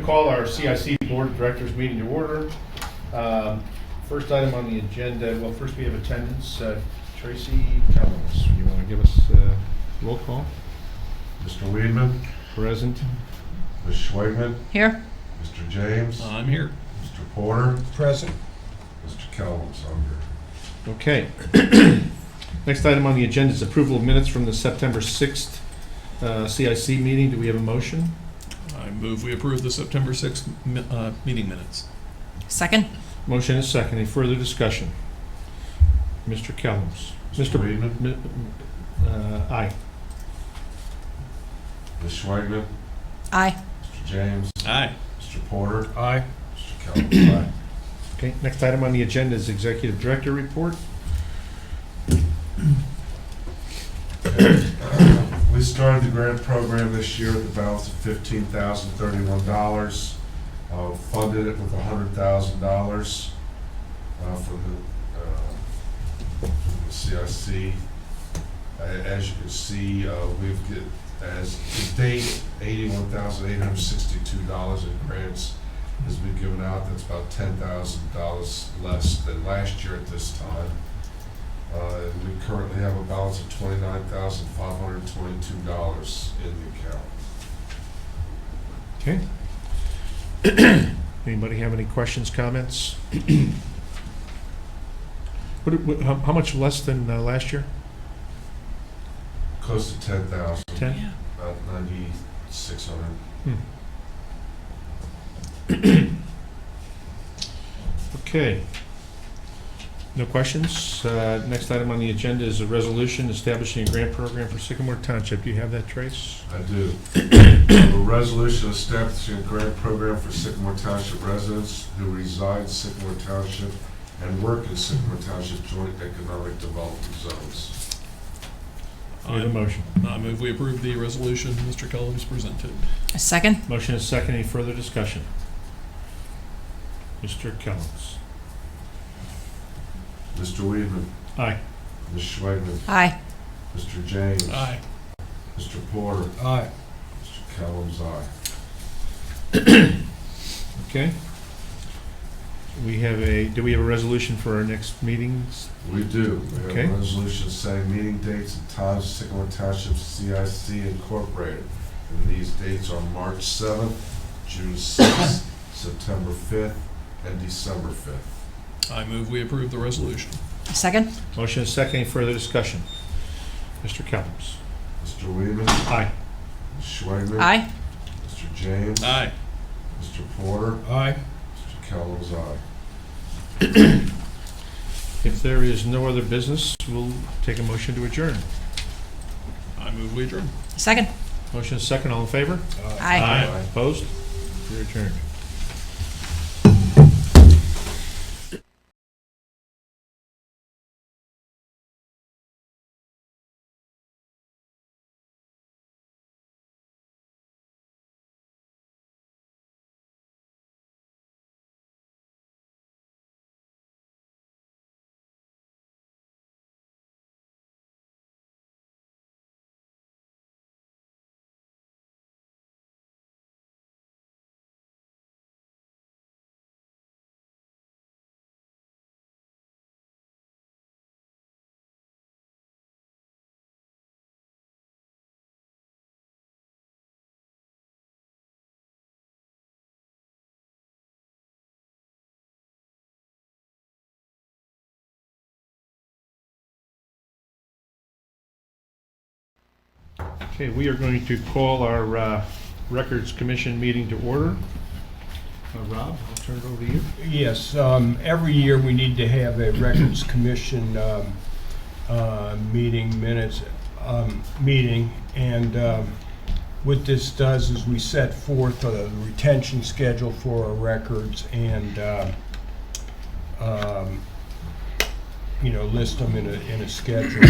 to call our CIC Board of Directors meeting to order. First item on the agenda, well, first we have attendance. Tracy Collins, you want to give us a roll call? Mr. Weedman? Present. Ms. Schweigman? Here. Mr. James? I'm here. Mr. Porter? Present. Mr. Kellums, I'm here. Okay. Next item on the agenda is approval of minutes from the September 6th CIC meeting. Do we have a motion? I move we approve the September 6th meeting minutes. Second. Motion is second. Any further discussion? Mr. Kellums. Mr. Weedman? Aye. Ms. Schweigman? Aye. Mr. James? Aye. Mr. Porter? Aye. Mr. Kellums, aye. Okay, next item on the agenda is Executive Director Report. We started the grant program this year at the balance of $15,031. Funded it with $100,000 for the CIC. As you can see, we've get, as to date, $81,862 in grants has been given out. That's about $10,000 less than last year at this time. We currently have a balance of $29,522 in the account. Okay. Anybody have any questions, comments? How much less than last year? Close to 10,000. 10? Yeah. About 9,600. Okay. No questions. Next item on the agenda is a resolution establishing a grant program for Sycamore Township. Do you have that, Trace? I do. A resolution establishing a grant program for Sycamore Township residents who reside in Sycamore Township and work in Sycamore Township joint economic development zones. We have a motion. I move we approve the resolution Mr. Kellums presented. Second. Motion is second. Any further discussion? Mr. Kellums. Mr. Weedman? Aye. Ms. Schweigman? Aye. Mr. James? Aye. Mr. Porter? Aye. Mr. Kellums, aye. Okay. Do we have a resolution for our next meetings? We do. We have Okay. a resolution setting meeting dates and times of Sycamore Township CIC Incorporated. And these dates are March 7th, June 6th, September 5th, and December 5th. I move we approve the resolution. Second. Motion is second. Any further discussion? Mr. Kellums. Mr. Weedman? Aye. Ms. Schweigman? Aye. Mr. James? Aye. Mr. Porter? Aye. Mr. Kellums, aye. If there is no other business, we'll take a motion to adjourn. I move we adjourn. Second. Motion is second. All in favor? Aye. Opposed? You're adjourned. Okay, we are going to call our Records Commission meeting to order. Rob, I'll turn it over to you. Yes, every year we need to have a Records Commission meeting, and what this does is we set forth a retention schedule for our records and list them in a schedule.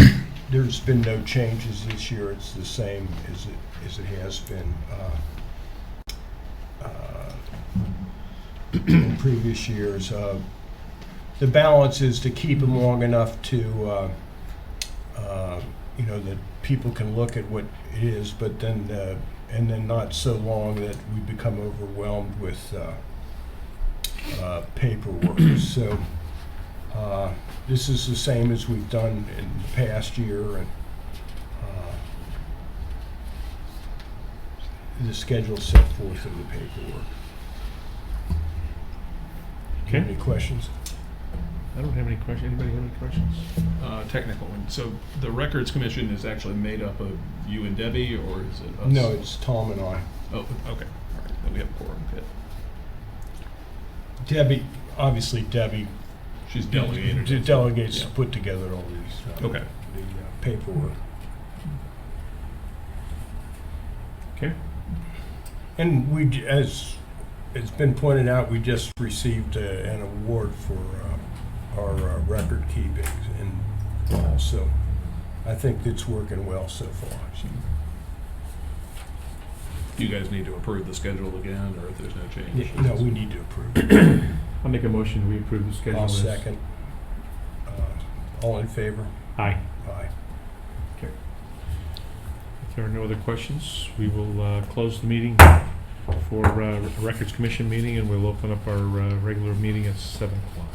There's been no changes this year. It's the same as it has been in previous years. The balance is to keep them long enough to that people can look at what it is, but then and then not so long that we become overwhelmed with paperwork. So this is the same as we've done in the past year, and the schedule set forth in the paperwork. Do you have any questions? I don't have any questions. Anybody have any questions? Technical one. So the Records Commission is actually made up of you and Debbie, or is it us? No, it's Tom and I. Oh, okay. All right. Then we have a quorum. Good. Debbie, obviously Debbie She's delegated. delegates to Yeah. put together all these, Okay. the paperwork. Okay. And as it's been pointed out, we just received an award for our record keeping, and so I think it's working well so far. Do you guys need to approve the schedule again, or if there's no change? No, we need to approve it. I'll make a motion, we approve the schedule. I'll as- second. All in favor? Aye. Aye. If there are no other questions, we will close the meeting for Records Commission meeting, and we'll open up our regular meeting at 7 o'clock.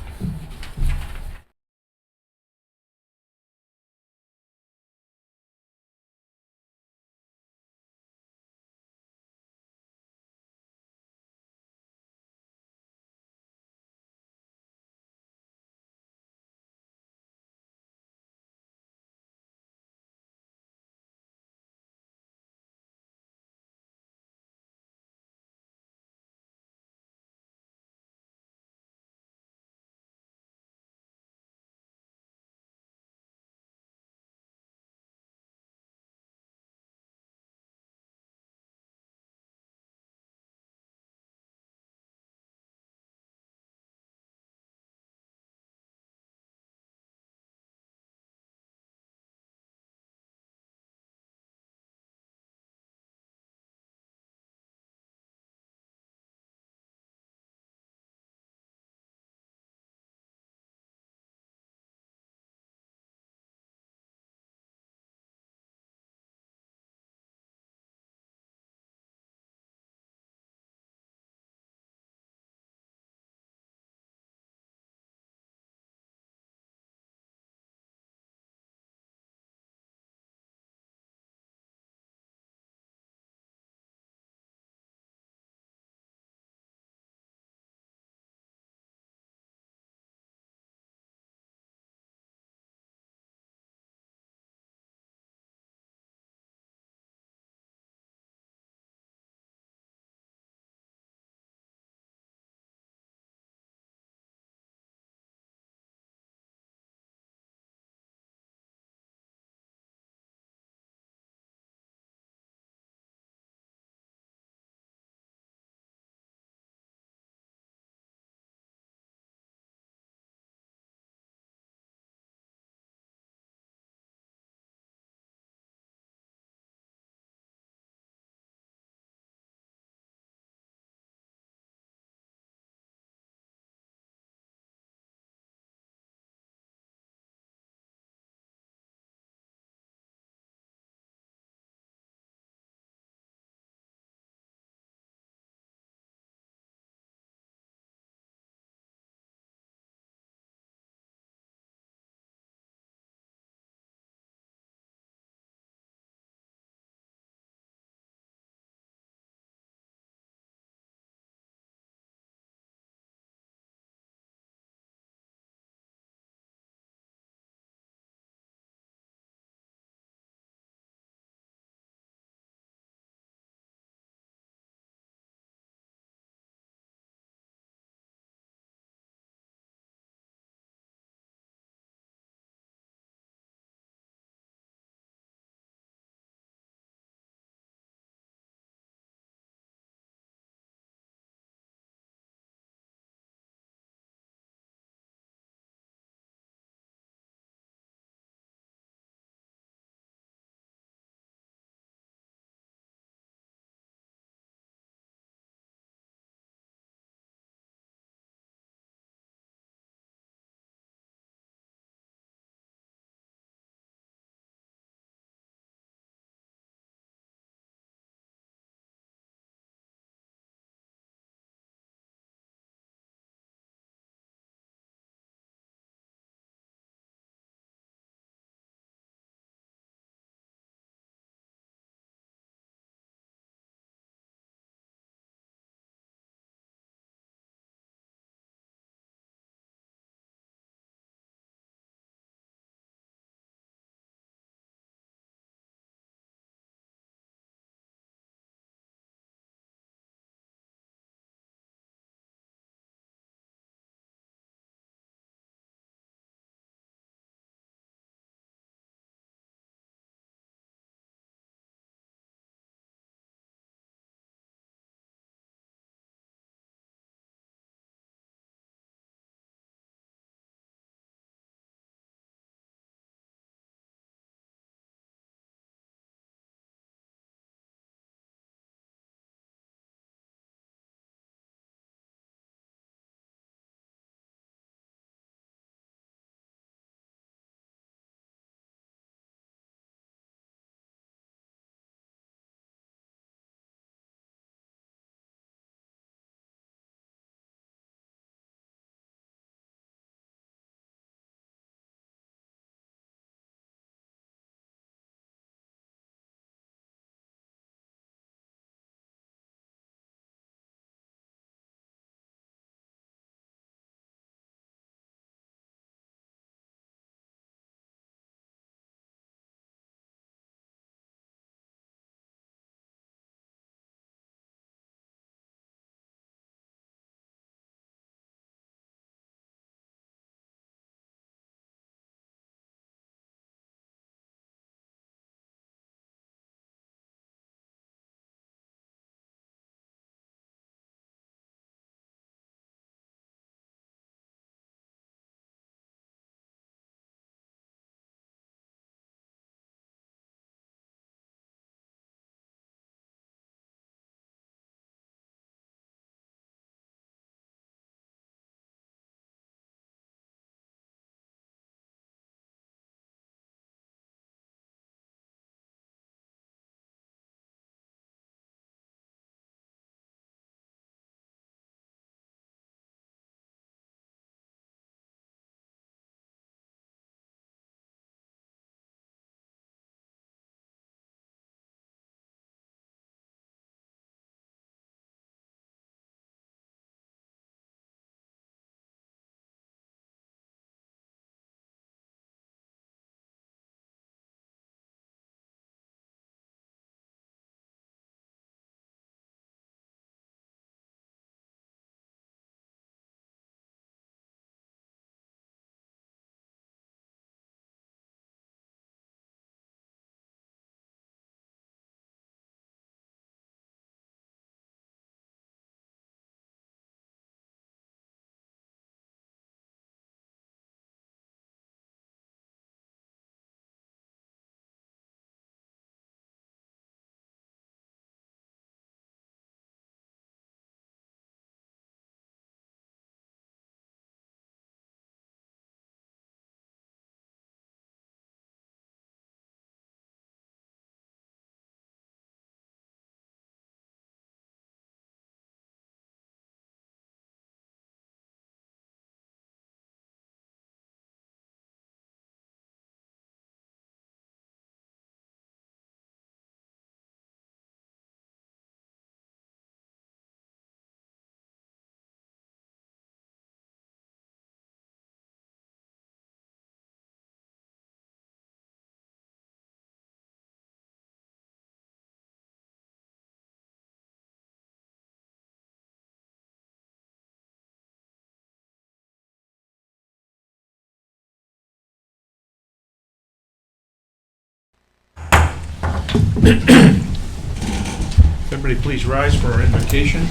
Everybody please rise for our invocation,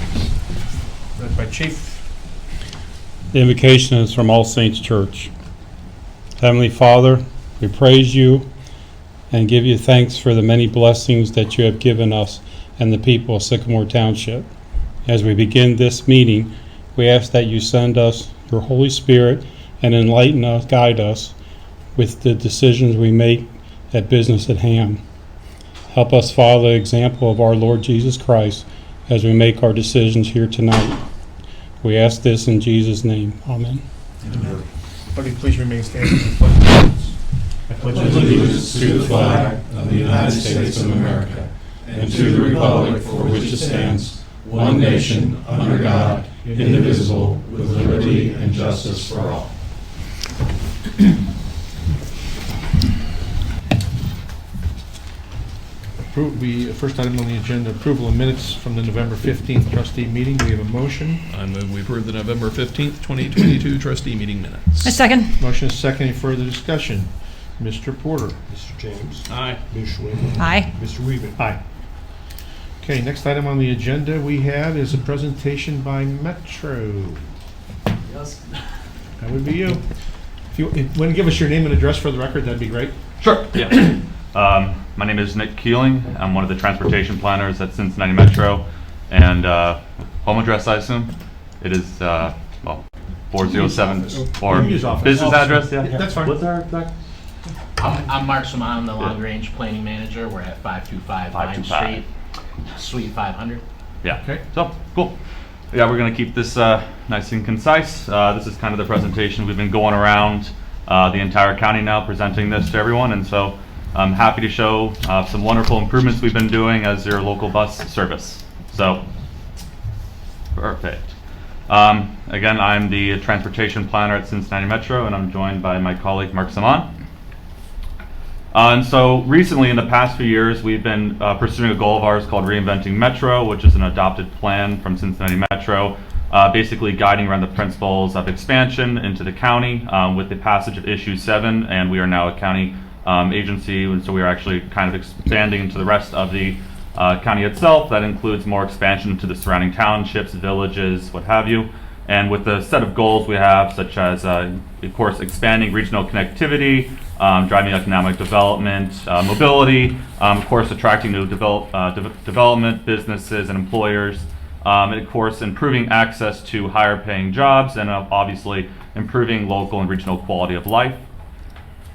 read by Chief. The invocation is from All Saints Church. Heavenly Father, we praise you and give you thanks for the many blessings that you have given us and the people of Sycamore Township. As we begin this meeting, we ask that you send us your Holy Spirit and enlighten us, guide us with the decisions we make at business at hand. Help us follow the example of our Lord Jesus Christ as we make our decisions here tonight. We ask this in Jesus' name. Amen. Everybody please remain standing for the pledge of allegiance. I pledge allegiance to the flag of the United States of America and to the republic for which it stands, one nation, under God, indivisible, with liberty and justice for all. First item on the agenda, approval of minutes from the November 15th trustee meeting. We have a motion. I move we approve the November 15th, 2022 trustee meeting minutes. A second. Motion is second. Any further discussion? Mr. Porter. Mr. James. Aye. Ms. Schwinn. Aye. Mr. Weaver. Aye. Okay, next item on the agenda we have is a presentation by Metro. Yes. That would be you. If you want to give us your name and address for the record, that'd be great. Sure, yeah. My name is Nick Keeling. I'm one of the transportation planners at Cincinnati Metro. And home address, I assume? It is, 407, or Use office. business address, yeah? That's fine. What's our exact? I'm Mark Simon, I'm the Long Range Planning Manager. We're at 525 Vine 525. Street, Suite 500. Yeah. Okay. So, cool. Yeah, we're going to keep this nice and concise. This is kind of the presentation. We've been going around the entire county now presenting this to everyone. And so I'm happy to show some wonderful improvements we've been doing as your local bus service. So, perfect. Again, I'm the transportation planner at Cincinnati Metro, and I'm joined by my colleague Mark Simon. And so recently, in the past few years, we've been pursuing a goal of ours called Reinventing Metro, which is an adopted plan from Cincinnati Metro, basically guiding around the principles of expansion into the county with the passage of Issue 7, and we are now a county agency, and so we are actually kind of expanding into the rest of the county itself. That includes more expansion to the surrounding townships, villages, what have you. And with the set of goals we have, such as, of course, expanding regional connectivity, driving economic development, mobility, of course, attracting new development businesses and employers, and of course, improving access to higher paying jobs, and obviously improving local and regional quality of life.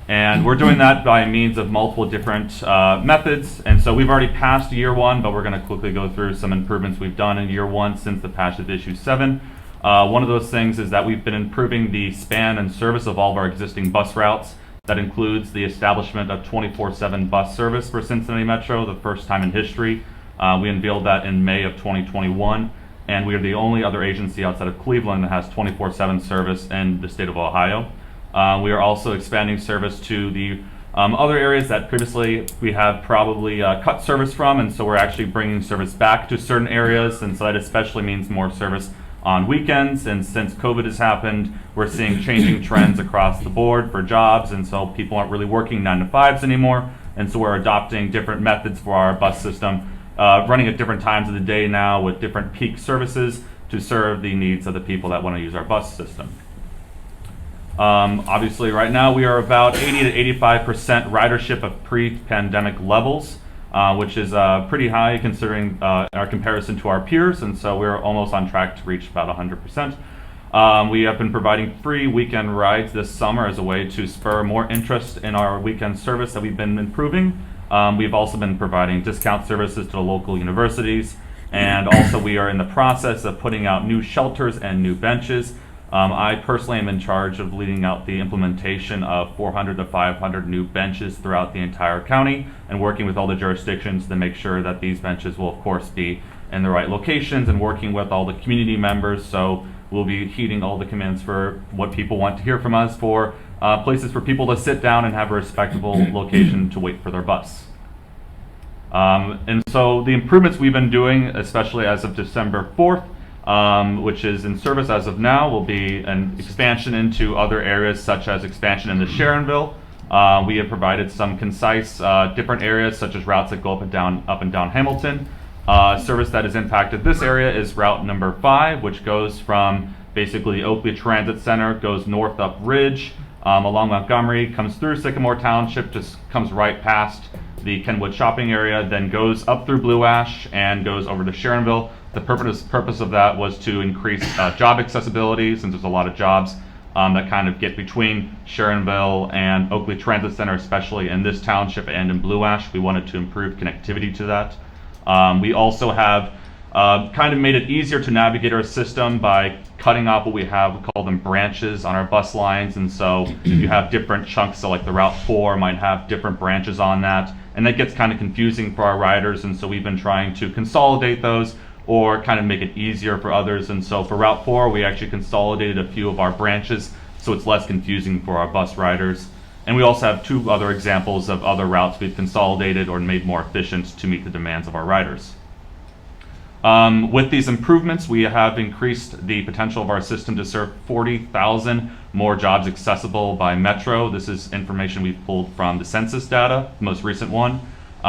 And we're doing that by means of multiple different methods. And so we've already passed year 1, but we're going to quickly go through some improvements we've done in year 1 since the passage of Issue 7. One of those things is that we've been improving the span and service of all of our existing bus routes. That includes the establishment of 24/7 bus service for Cincinnati Metro, the first time in history. We unveiled that in May of 2021, and we are the only other agency outside of Cleveland that has 24/7 service in the state of Ohio. We are also expanding service to the other areas that previously we have probably cut service from, and so we're actually bringing service back to certain areas, and so that especially means more service on weekends. And since COVID has happened, we're seeing changing trends across the board for jobs, and so people aren't really working 9 to 5s anymore, and so we're adopting different methods for our bus system, running at different times of the day now with different peak services to serve the needs of the people that want to use our bus system. Obviously right now we are about 80 to 85% ridership of pre-pandemic levels, which is pretty high considering our comparison to our peers, and so we're almost on track to reach about 100%. We have been providing free weekend rides this summer as a way to spur more interest in our weekend service that we've been improving. We've also been providing discount services to the local universities, and also we are in the process of putting out new shelters and new benches. I personally am in charge of leading out the implementation of 400 to 500 new benches throughout the entire county, and working with all the jurisdictions to make sure that these benches will of course be in the right locations, and working with all the community members. So we'll be heeding all the commands for what people want to hear from us, for places for people to sit down and have a respectable location to wait for their bus. And so the improvements we've been doing, especially as of December 4th, which is in service as of now, will be an expansion into other areas, such as expansion into Sharonville, We have provided some concise different areas such as routes that go up and down Hamilton. Service that has impacted this area is route number 5, which goes from basically Oakley Transit Center, goes north up Ridge, along Montgomery, comes through Sycamore Township, just comes right past the Kenwood shopping area, then goes up through Blue Ash and goes over to Sharonville. The purpose of that was to increase job accessibility, since there's a lot of jobs that kind of get between Sharonville and Oakley Transit Center, especially in this township and in Blue Ash. We wanted to improve connectivity to that. We also have kind of made it easier to navigate our system by cutting off what we call them branches on our bus lines. And so you have different chunks, so like the Route 4 might have different branches on that. And that gets kind of confusing for our riders. And so we've been trying to consolidate those or kind of make it easier for others. And so for Route 4, we actually consolidated a few of our branches so it's less confusing for our bus riders. And we also have 2 other examples of other routes we've consolidated or made more efficient to meet the demands of our riders. With these improvements, we have increased the potential of our system to serve 40,000 more jobs accessible by Metro. This is information we've pulled from the census data, the most recent one.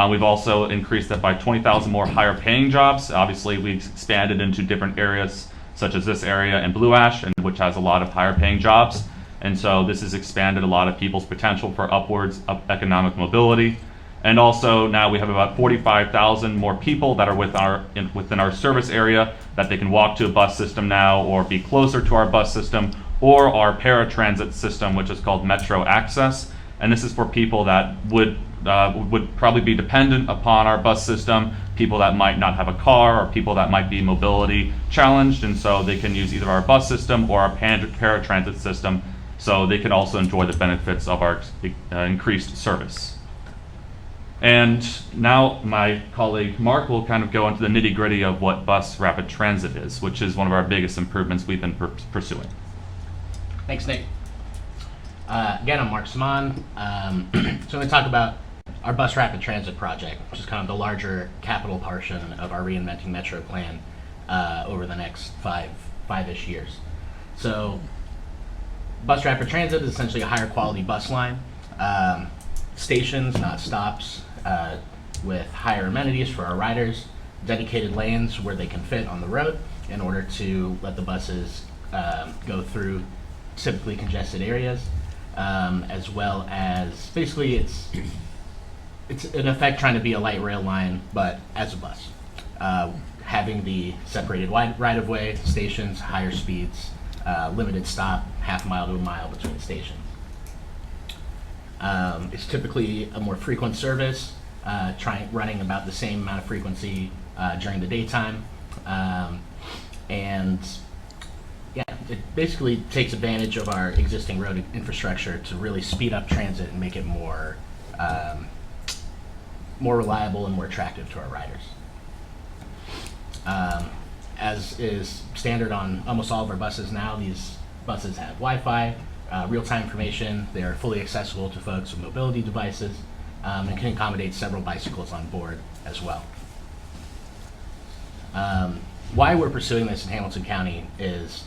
We've also increased that by 20,000 more higher paying jobs. Obviously, we've expanded into different areas, such as this area in Blue Ash, which has a lot of higher paying jobs. And so this has expanded a lot of people's potential for upwards of economic mobility. And also now we have about 45,000 more people that are within our service area that they can walk to a bus system now or be closer to our bus system or our paratransit system, which is called Metro Access. And this is for people that would probably be dependent upon our bus system, people that might not have a car or people that might be mobility challenged. And so they can use either our bus system or our paratransit system, so they can also enjoy the benefits of our increased service. And now my colleague Mark will kind of go into the nitty-gritty of what bus rapid transit is, which is one of our biggest improvements we've been pursuing. Thanks, Nick. Again, I'm Mark Saman. So I'm going to talk about our bus rapid transit project, which is kind of the larger capital portion of our Reinventing Metro plan over the next five-ish years. So bus rapid transit is essentially a higher quality bus line. Stations, not stops, with higher amenities for our riders, dedicated lanes where they can fit on the road in order to let the buses go through typically congested areas, as well as basically it's in effect trying to be a light rail line, but as a bus, having the separated right-of-way, stations, higher speeds, limited stop, half mile to a mile between stations. It's typically a more frequent service, running about the same amount of frequency during the daytime. And yeah, it basically takes advantage of our existing road infrastructure to really speed up transit and make it more reliable and more attractive to our riders. As is standard on almost all of our buses now, these buses have Wi-Fi, real-time information. They are fully accessible to folks with mobility devices, and can accommodate several bicycles on board as well. Why we're pursuing this in Hamilton County is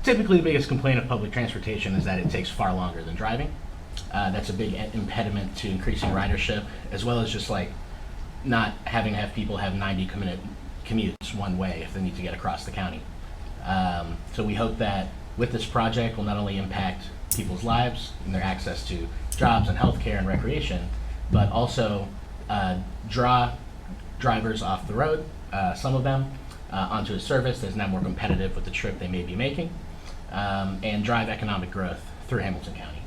typically the biggest complaint of public transportation is that it takes far longer than driving. That's a big impediment to increasing ridership, as well as just like not having to have people have 90-minute commutes one way if they need to get across the county. So we hope that with this project, will not only impact people's lives and their access to jobs and healthcare and recreation, but also draw drivers off the road, some of them, onto a service that's now more competitive with the trip they may be making, and drive economic growth through Hamilton County.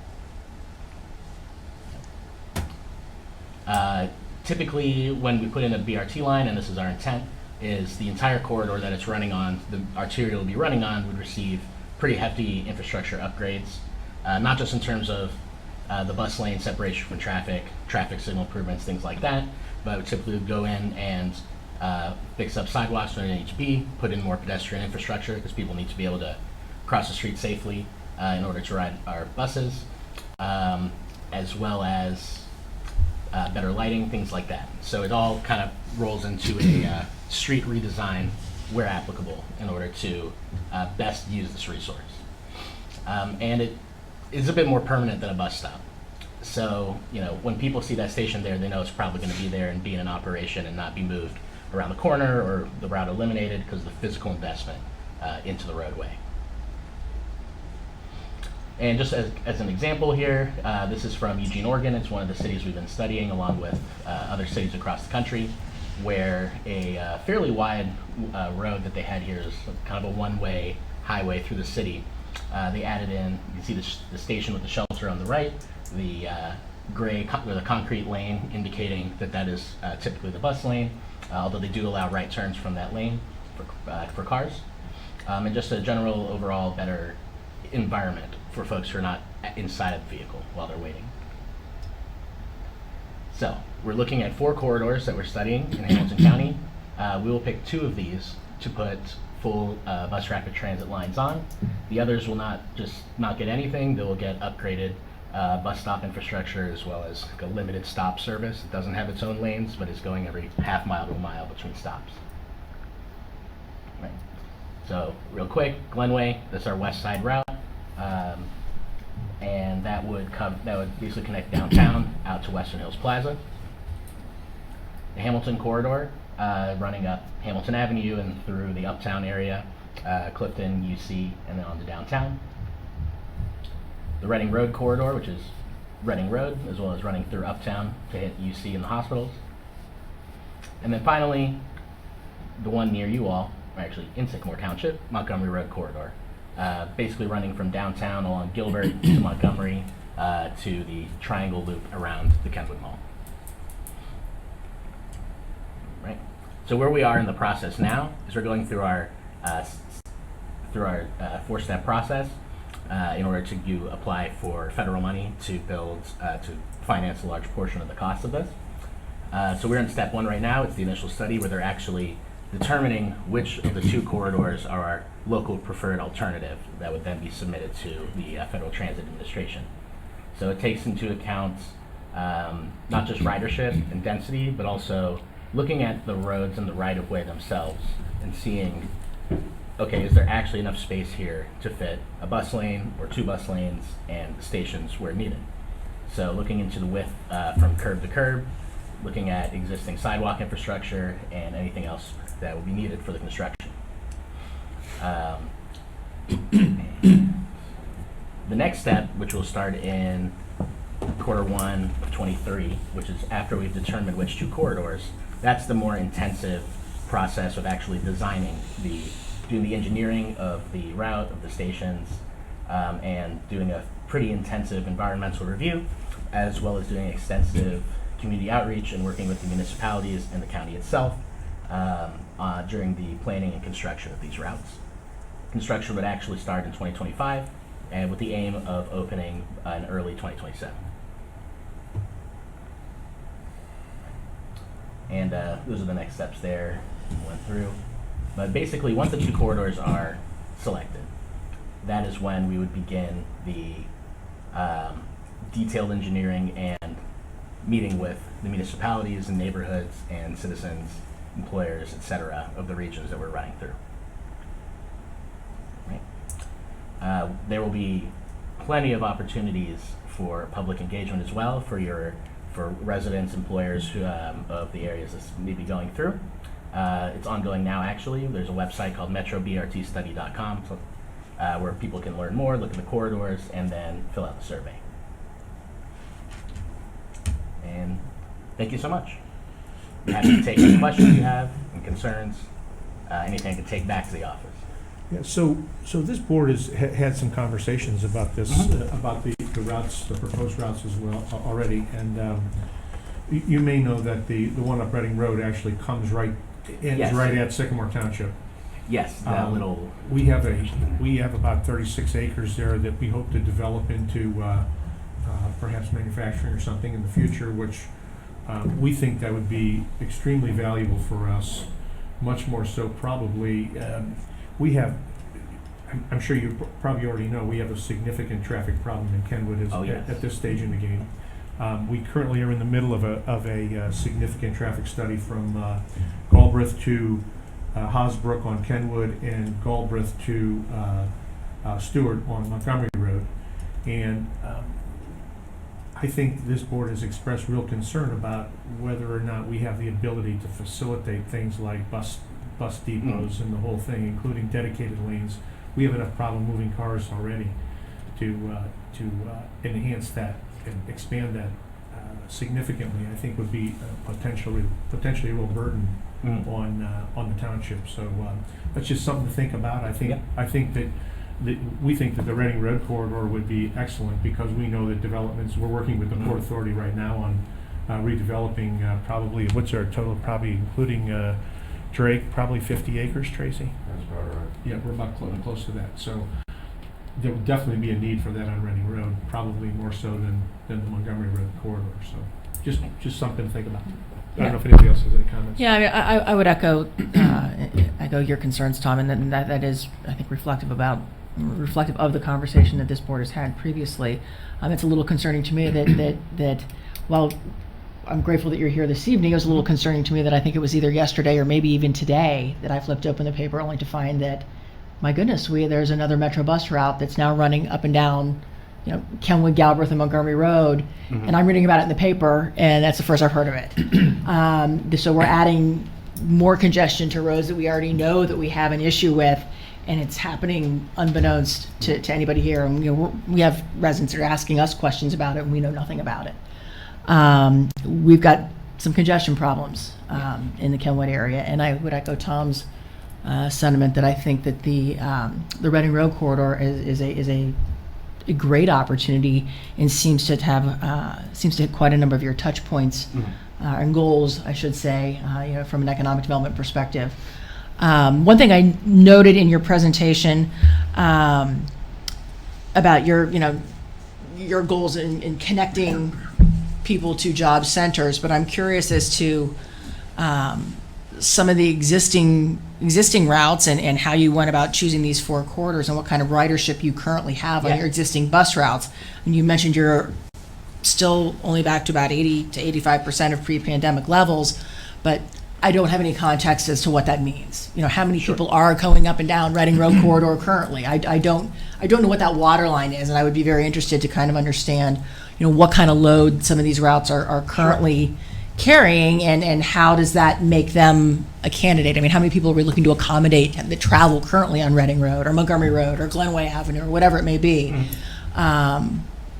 Typically, when we put in a BRT line, and this is our intent, is the entire corridor that it's running on, the arterial will be running on, would receive pretty hefty infrastructure upgrades, not just in terms of the bus lane separation from traffic signal improvements, things like that, but would typically go in and fix up sidewalks when they need to be, put in more pedestrian infrastructure because people need to be able to cross the street safely in order to ride our buses, as well as better lighting, things like that. So it all kind of rolls into a street redesign where applicable in order to best use this resource. And it is a bit more permanent than a bus stop. So, when people see that station there, they know it's probably going to be there and be in operation and not be moved around the corner or the route eliminated because of the physical investment into the roadway. And just as an example here, this is from Eugene, Oregon. It's one of the cities we've been studying along with other cities across the country, where a fairly wide road that they had here is kind of a one-way highway through the city. They added in, you can see the station with the shelter on the right, the the concrete lane indicating that is typically the bus lane, although they do allow right turns from that lane for cars. And just a general overall better environment for folks who are not inside of the vehicle while they're waiting. So we're looking at 4 corridors that we're studying in Hamilton County. We will pick 2 of these to put full bus rapid transit lines on. The others will not get anything. They will get upgraded bus stop infrastructure as well as a limited stop service. It doesn't have its own lanes, but it's going every half mile to a mile between stops. Right. So real quick, Glenway, that's our west side route. And that would basically connect downtown out to Western Hills Plaza. The Hamilton corridor, running up Hamilton Avenue and through the uptown area, Clifton, UC, and then on to downtown. The Reading Road corridor, which is Reading Road, as well as running through uptown to hit UC and the hospitals. And then finally, the one near you all, or actually in Sycamore Township, Montgomery Road corridor. Basically running from downtown along Gilbert to Montgomery to the triangle loop around the Kenwood Mall. Right. So where we are in the process now is we're going through our 4-step process in order to apply for federal money to finance a large portion of the cost of this. So we're in step 1 right now. It's the initial study where they're actually determining which of the 2 corridors are our local preferred alternative that would then be submitted to the Federal Transit Administration. So it takes into account not just ridership and density, but also looking at the roads and the right-of-way themselves and seeing, okay, is there actually enough space here to fit a bus lane or 2 bus lanes and the stations where needed? So looking into the width from curb to curb, looking at existing sidewalk infrastructure and anything else that will be needed for the construction. The next step, which will start in Q1 of 23, which is after we've determined which 2 corridors, that's the more intensive process of actually doing the engineering of the route, of the stations, and doing a pretty intensive environmental review, as well as doing extensive community outreach and working with the municipalities and the county itself during the planning and construction of these routes. Construction would actually start in 2025, and with the aim of opening in early 2027. And those are the next steps there we went through. But basically, once the 2 corridors are selected, that is when we would begin the detailed engineering and meeting with the municipalities and neighborhoods and citizens, employers, etc. of the regions that we're running through. Right. There will be plenty of opportunities for public engagement as well for residents, employers of the areas this may be going through. It's ongoing now, actually. There's a website called metrobrtstudy.com where people can learn more, look at the corridors, and then fill out the survey. And thank you so much. I'm happy to take any questions you have and concerns, anything I can take back to the office. Yeah, so this board has had some conversations about this, about the routes, the proposed routes as well already, and you may know that the one up Reading Road actually comes right at Sycamore Township. Yes, that little. We have about 36 acres there that we hope to develop into perhaps manufacturing or something in the future, which we think that would be extremely valuable for us, much more so probably. We have, I'm sure you probably already know, we have a significant traffic problem in Kenwood at this stage in the game. We currently are in the middle of a significant traffic study from Galbraith to Hosbrook on Kenwood and Galbraith to Stewart on Montgomery Road. And I think this board has expressed real concern about whether or not we have the ability to facilitate things like bus depots and the whole thing, including dedicated lanes. We have enough problem moving cars already to enhance that and expand that significantly. I think would be potentially a real burden on the township. So that's just something to think about. I think that we think that the Reading Road corridor would be excellent because we know that developments. We're working with the Port Authority right now on redeveloping probably what's our total, probably including Drake, probably 50 acres. Tracy. That's about right. Yeah, we're about close to that. So there will definitely be a need for that on Reading Road, probably more so than the Montgomery Road corridor. So just something to think about. I don't know if anybody else has any comments. Yeah, I mean, I would echo your concerns, Tom, and that is, I think, reflective of the conversation that this board has had previously. It's a little concerning to me that while I'm grateful that you're here this evening, it was a little concerning to me that I think it was either yesterday or maybe even today that I flipped open the paper only to find that, my goodness, there's another Metro bus route that's now running up and down, Kenwood, Galbraith, and Montgomery Road, and I'm reading about it in the paper, and that's the first I've heard of it. So we're adding more congestion to roads that we already know that we have an issue with, and it's happening unbeknownst to anybody here. And we have residents that are asking us questions about it, and we know nothing about it. We've got some congestion problems in the Kenwood area, and I would echo Tom's sentiment that I think that the Reading Road corridor is a great opportunity and seems to hit quite a number of your touch points and goals, I should say, from an economic development perspective. One thing I noted in your presentation about your goals in connecting people to job centers, but I'm curious as to some of the existing routes and how you went about choosing these 4 corridors and what kind of ridership you currently have on your existing bus routes. And you mentioned you're still only back to about 80 to 85% of pre-pandemic levels, but I don't have any context as to what that means. How many people are going up and down Reading Road corridor currently? I don't know what that water line is, and I would be very interested to kind of understand, what kind of load some of these routes are currently carrying, and how does that make them a candidate? I mean, how many people are we looking to accommodate that travel currently on Reading Road or Montgomery Road or Glenway Avenue or whatever it may be? I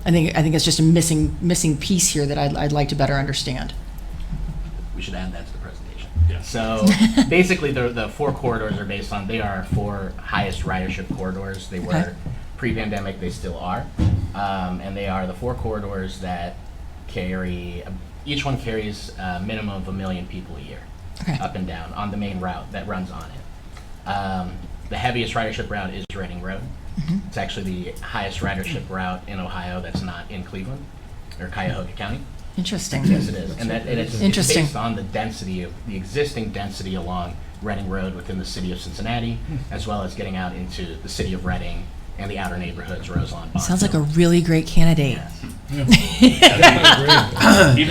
think it's just a missing piece here that I'd like to better understand. We should add that to the presentation. Yeah. So basically, the 4 corridors are based on, they are our 4 highest ridership corridors. They were pre-pandemic, they still are, and they are the 4 corridors that carry. Each one carries a minimum of 1 million people a year, up and down on the main route that runs on it. The heaviest ridership route is Reading Road. It's actually the highest ridership route in Ohio that's not in Cleveland or Cuyahoga County. Interesting. Yes, it is. And it's Interesting. based on the existing density along Reading Road within the city of Cincinnati, as well as getting out into the city of Reading and the outer neighborhoods, Roseland, Bonneville. Sounds like a really great candidate. Even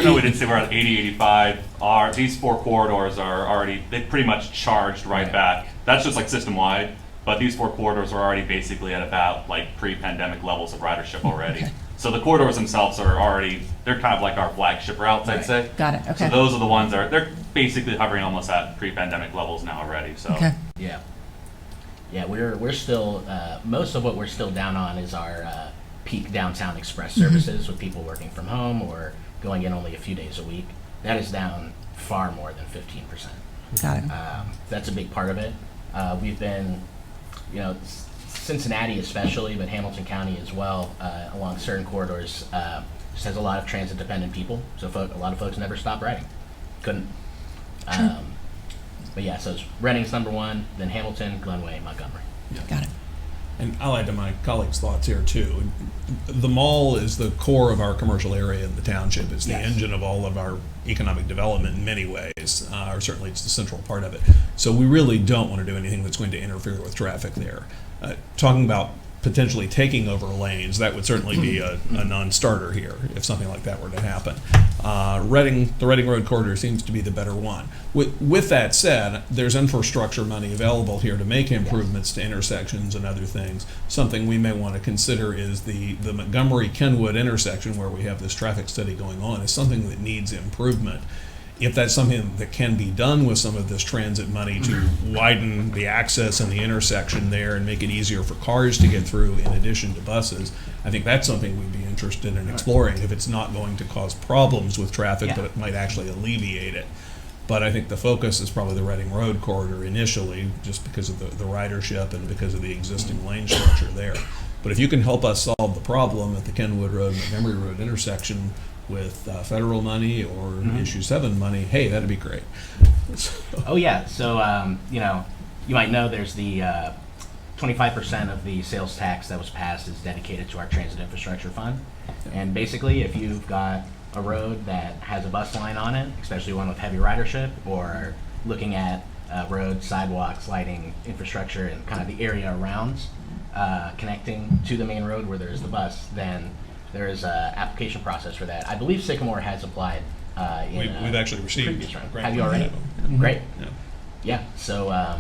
though we did say we're at 80, 85, these 4 corridors are already, they pretty much charged right back. That's just like system-wide, but these 4 corridors are already basically at about like pre-pandemic levels of ridership already. So the corridors themselves are already, they're kind of like our flagship routes, I'd say. Got it, okay. So those are the ones they're basically hovering almost at pre-pandemic levels now already, so. Okay. Yeah, we're still, most of what we're still down on is our peak downtown express services with people working from home or going in only a few days a week. That is down far more than 15%. Got it. That's a big part of it. We've been, Cincinnati especially, but Hamilton County as well, along certain corridors, just has a lot of transit-dependent people. So a lot of folks never stop riding. Couldn't. But yeah, so it's Reading's number 1, then Hamilton, Glenway, Montgomery. Got it. And I'll add to my colleagues' thoughts here too. The mall is the core of our commercial area in the township. It's the engine of all of our economic development in many ways, or certainly it's the central part of it. So we really don't want to do anything that's going to interfere with traffic there. Talking about potentially taking over lanes, that would certainly be a non-starter here if something like that were to happen. The Reading Road corridor seems to be the better one. With that said, there's infrastructure money available here to make improvements to intersections and other things. Something we may want to consider is the Montgomery-Kenwood intersection, where we have this traffic study going on, is something that needs improvement. If that's something that can be done with some of this transit money to widen the access and the intersection there and make it easier for cars to get through in addition to buses, I think that's something we'd be interested in exploring if it's not going to cause problems with traffic, but it might actually alleviate it. But I think the focus is probably the Reading Road corridor initially, just because of the ridership and because of the existing lane structure there. But if you can help us solve the problem at the Kenwood Road, Montgomery Road intersection with federal money or Issue 7 money, hey, that'd be great. Oh yeah, so you know, you might know there's the 25% of the sales tax that was passed is dedicated to our transit infrastructure fund. And basically, if you've got a road that has a bus line on it, especially one with heavy ridership, or looking at roads, sidewalks, lighting, infrastructure, and kind of the area around connecting to the main road where there's the bus, then there is an application process for that. I believe Sycamore has applied. We've actually received. Previous round. Have you already? Great. Yeah. So,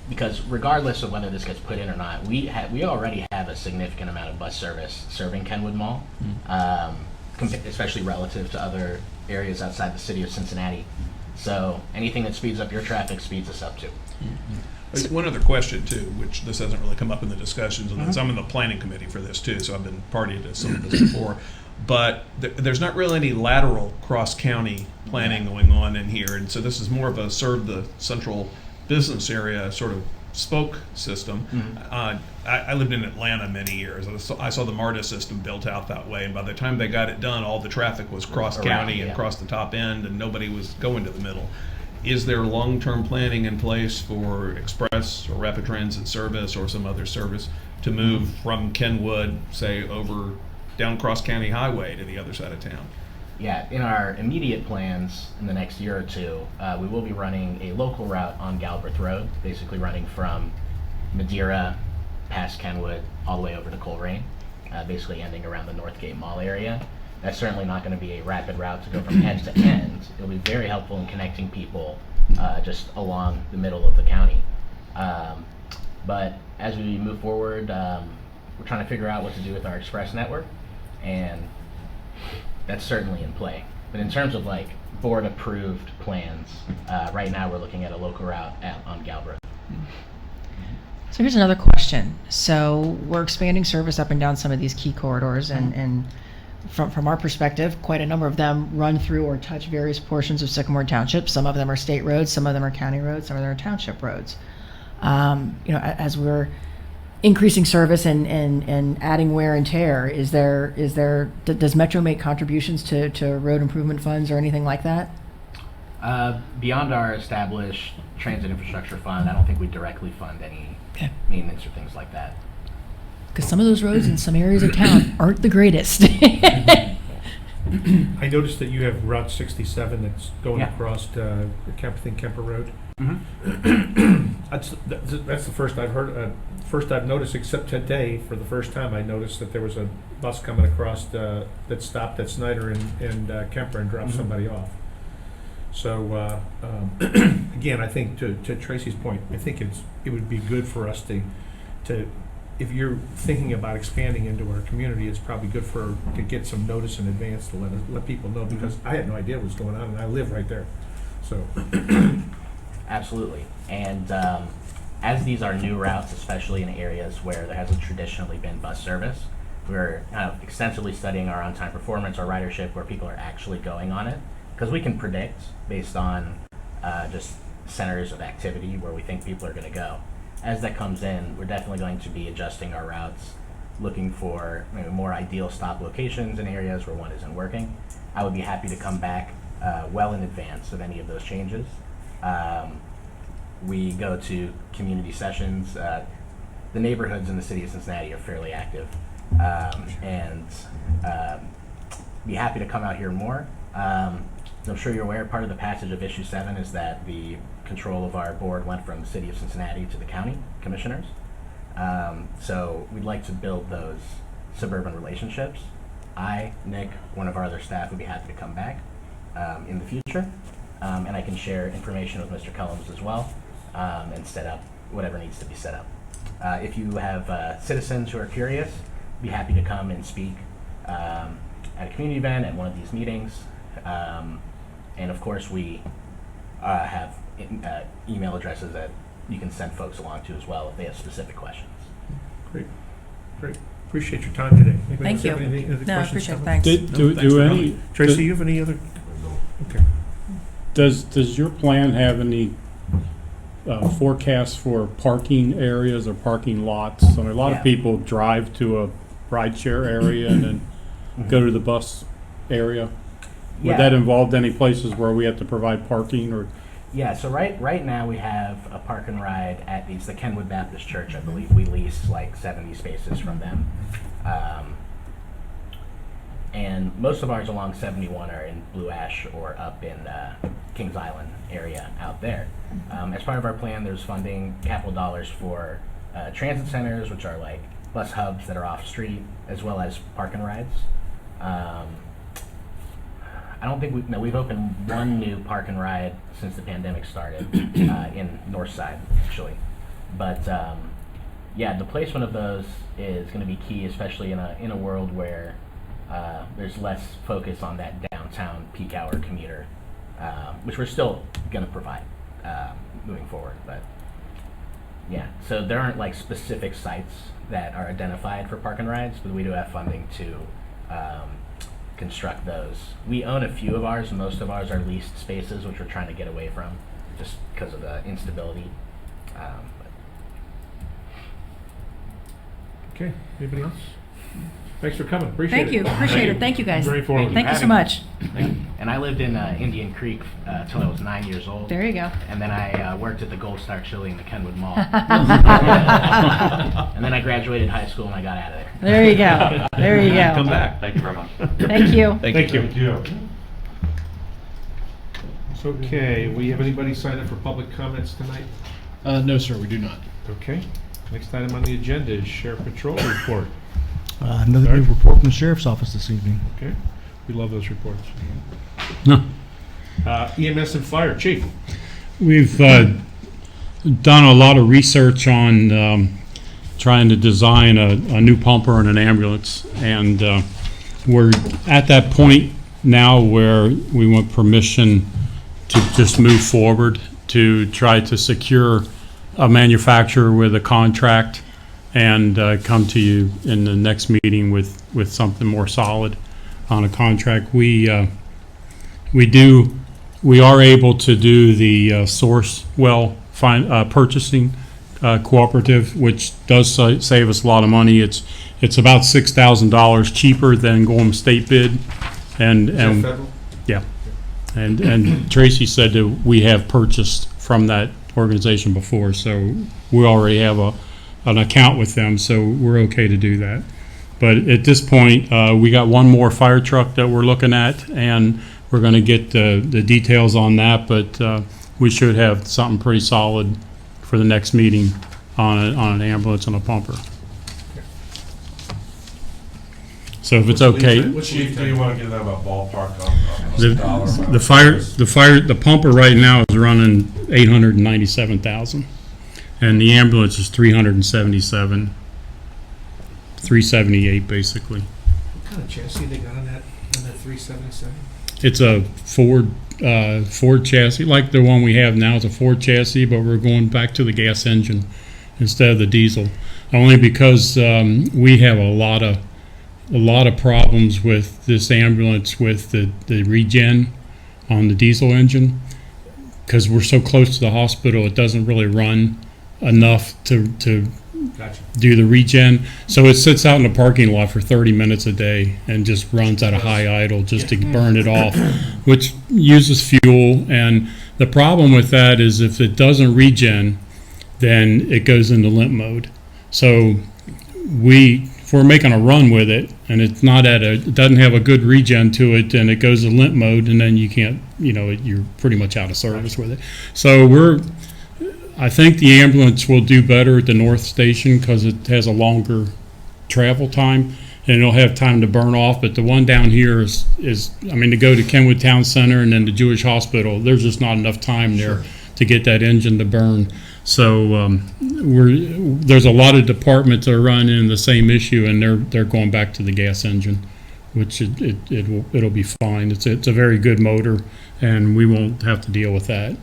because regardless of whether this gets put in or not, we already have a significant amount of bus service serving Kenwood Mall, especially relative to other areas outside the city of Cincinnati. So anything that speeds up your traffic speeds us up too. One other question too, which this hasn't really come up in the discussions, and I'm in the planning committee for this too, so I've been party to some of this before. But there's not really any lateral cross-county planning going on in here, and so this is more of a serve the central business area sort of spoke system. I lived in Atlanta many years. I saw the MARTA system built out that way, and by the time they got it done, all the traffic was cross-county and across the top end, and nobody was going to the middle. Is there long-term planning in place for express or rapid transit service or some other service to move from Kenwood, say, over down Cross County Highway to the other side of town? Yeah, in our immediate plans in the next year or two, we will be running a local route on Galbraith Road, basically running from Madeira past Kenwood all the way over to Coleraine, basically ending around the Northgate Mall area. That's certainly not going to be a rapid route to go from end to end. It'll be very helpful in connecting people just along the middle of the county. But as we move forward, we're trying to figure out what to do with our express network, and that's certainly in play. But in terms of like board-approved plans, right now we're looking at a local route on Galbraith. So here's another question. So we're expanding service up and down some of these key corridors, and from our perspective, quite a number of them run through or touch various portions of Sycamore Township. Some of them are state roads, some of them are county roads, some of them are township roads. As we're increasing service and adding wear and tear, does Metro make contributions to road improvement funds or anything like that? Beyond our established transit infrastructure fund, I don't think we directly fund any maintenance or things like that. Because some of those roads in some areas of town aren't the greatest. I noticed that you have Route 67 that's going across Kemper Road. That's the first I've heard. First I've noticed, except today, for the first time, I noticed that there was a bus coming across that stopped at Snyder and Kemper and dropped somebody off. So again, I think to Tracy's point, I think it would be good for us to if you're thinking about expanding into our community, it's probably good to get some notice in advance to let people know, because I had no idea what was going on, and I live right there. So absolutely. And as these are new routes, especially in areas where there hasn't traditionally been bus service, we're kind of extensively studying our on-time performance, our ridership, where people are actually going on it, because we can predict based on just centers of activity where we think people are going to go. As that comes in, we're definitely going to be adjusting our routes, looking for maybe more ideal stop locations in areas where one isn't working. I would be happy to come back well in advance of any of those changes. We go to community sessions. The neighborhoods in the city of Cincinnati are fairly active, and be happy to come out here more. I'm sure you're aware, part of the passage of Issue 7 is that the control of our board went from the city of Cincinnati to the county commissioners. So we'd like to build those suburban relationships. Nick, one of our other staff would be happy to come back in the future, and I can share information with Mr. Cullums as well, and set up whatever needs to be set up. If you have citizens who are curious, be happy to come and speak at a community event, at one of these meetings. And of course, we have email addresses that you can send folks along to as well if they have specific questions. Great, great. Appreciate your time today. Anybody Thank else you. have any other No, I questions, appreciate it. comments? Thanks. Do Thanks for any, coming. Tracy, you have any other? Okay. does your plan have any forecast for parking areas or parking lots? I mean, a lot Yeah. of people drive to a rideshare area and then go to the bus area. Would Yeah. that involve any places where we have to provide parking or? Yeah, so right now we have a park and ride at the Kenwood Baptist Church, I believe. We lease like 70 spaces from them. And most of ours along 71 are in Blue Ash or up in Kings Island area out there. As part of our plan, there's funding, capital dollars for transit centers, which are like bus hubs that are off street, as well as park and rides. I don't think we've opened one new park and ride since the pandemic started in Northside, actually. But yeah, the placement of those is going to be key, especially in a world where there's less focus on that downtown peak hour commuter, which we're still going to provide moving forward. But yeah, so there aren't like specific sites that are identified for park and rides, but we do have funding to construct those. We own a few of ours, and most of ours are leased spaces, which we're trying to get away from just because of the instability. Okay, anybody else? Thanks for coming, appreciate it. Thank you, appreciate it. Thank you, guys. Very informative. Thank you so much. And I lived in Indian Creek till I was 9 years old. There you go. And then I worked at the Gold Star Chili in the Kenwood Mall. And then I graduated high school and I got out of there. There you go. There you go. Come back. Thank you very much. Thank you. Thank you. Yeah. It's okay, we have anybody sign up for public comments tonight? No, sir, we do not. Okay, next item on the agenda is Sheriff Patrol Report. Another new report from the sheriff's office this evening. Okay, we love those reports. No. EMS and Fire, Chief. We've done a lot of research on trying to design a new pumper and an ambulance, and we're at that point now where we want permission to just move forward to try to secure a manufacturer with a contract and come to you in the next meeting with something more solid on a contract. We are able to do the source well purchasing cooperative, which does save us a lot of money. It's about $6,000 cheaper than going state bid, and Federal? yeah, and Tracy said that we have purchased from that organization before, so we already have an account with them, so we're okay to do that. But at this point, we got one more fire truck that we're looking at, and we're going to get the details on that, but we should have something pretty solid for the next meeting on an ambulance and a pumper. So if it's okay, Which do you want to give them a ballpark on dollar amount? the pumper right now is running 897,000, and the ambulance is 377, 378 basically. What kind of chassis they got on that 377? It's a Ford chassis, like the one we have now. It's a Ford chassis, but we're going back to the gas engine instead of the diesel, only because we have a lot of problems with this ambulance with the regen on the diesel engine, because we're so close to the hospital. It doesn't really run enough to Gotcha. do the regen, so it sits out in the parking lot for 30 minutes a day and just runs at a high idle just to burn it off, which uses fuel. And the problem with that is if it doesn't regen, then it goes into limp mode. So if we're making a run with it and it's not it doesn't have a good regen to it, then it goes in limp mode, and then you can't, you're pretty much out of service with it. So I think the ambulance will do better at the North Station because it has a longer travel time and it'll have time to burn off. But the one down here is I mean, to go to Kenwood Town Center and then the Jewish Hospital, there's just not enough time there to get that engine to burn. So there's a lot of departments that are running into the same issue, and they're going back to the gas engine, which it'll be fine. It's a very good motor, and we won't have to deal with that.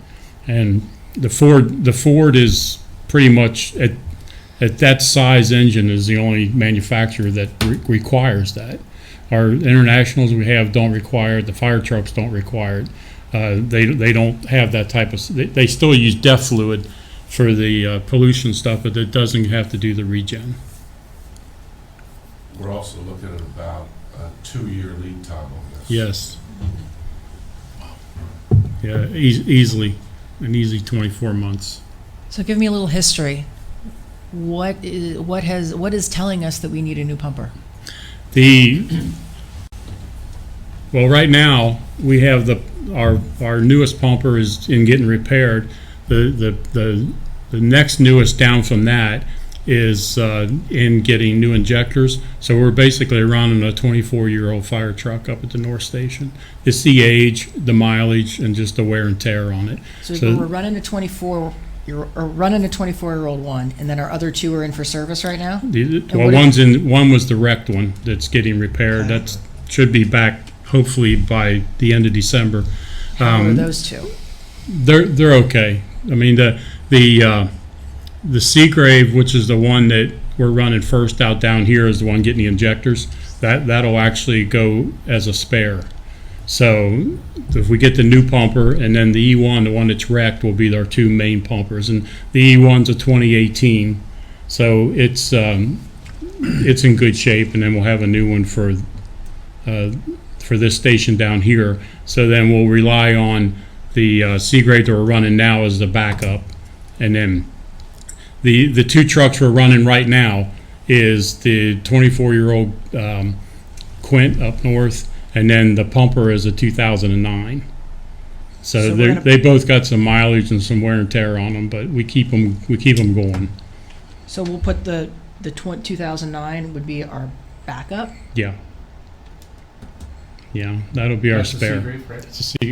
And the Ford is pretty much at that size engine is the only manufacturer that requires that. Our internationals we have don't require it. The fire trucks don't require it. They don't have that type of. They still use DEF fluid for the pollution stuff, but it doesn't have to do the regen. We're also looking at about a 2-year lead time on this. Yes. Yeah, easily, an easy 24 months. So give me a little history. What is telling us that we need a new pumper? Well, right now we have our newest pumper is in getting repaired. The next newest down from that is in getting new injectors. So we're basically running a 24-year-old fire truck up at the North Station. It's the age, the mileage, and just the wear and tear on it. So we're running a 24-year-old one, and then our other two are in for service right now. One was the wrecked one that's getting repaired. Okay. That should be back hopefully by the end of December. How are those two? They're okay. I mean the Seagrave, which is the one that we're running first out down here, is the one getting the injectors. That'll actually go as a spare. So if we get the new pumper, and then the E1, the one that's wrecked, will be our two main pumpers. And the E1's a 2018, so it's in good shape. And then we'll have a new one for this station down here. So then we'll rely on the Seagrave that we're running now as the backup, and then the two trucks we're running right now is the 24-year-old Quint up north, and then the pumper is a 2009. So they both got some mileage and some wear and tear on them, but we keep them going. So we'll put the 2009 would be our backup. Yeah, that'll be our That's the spare. Seagrave, right?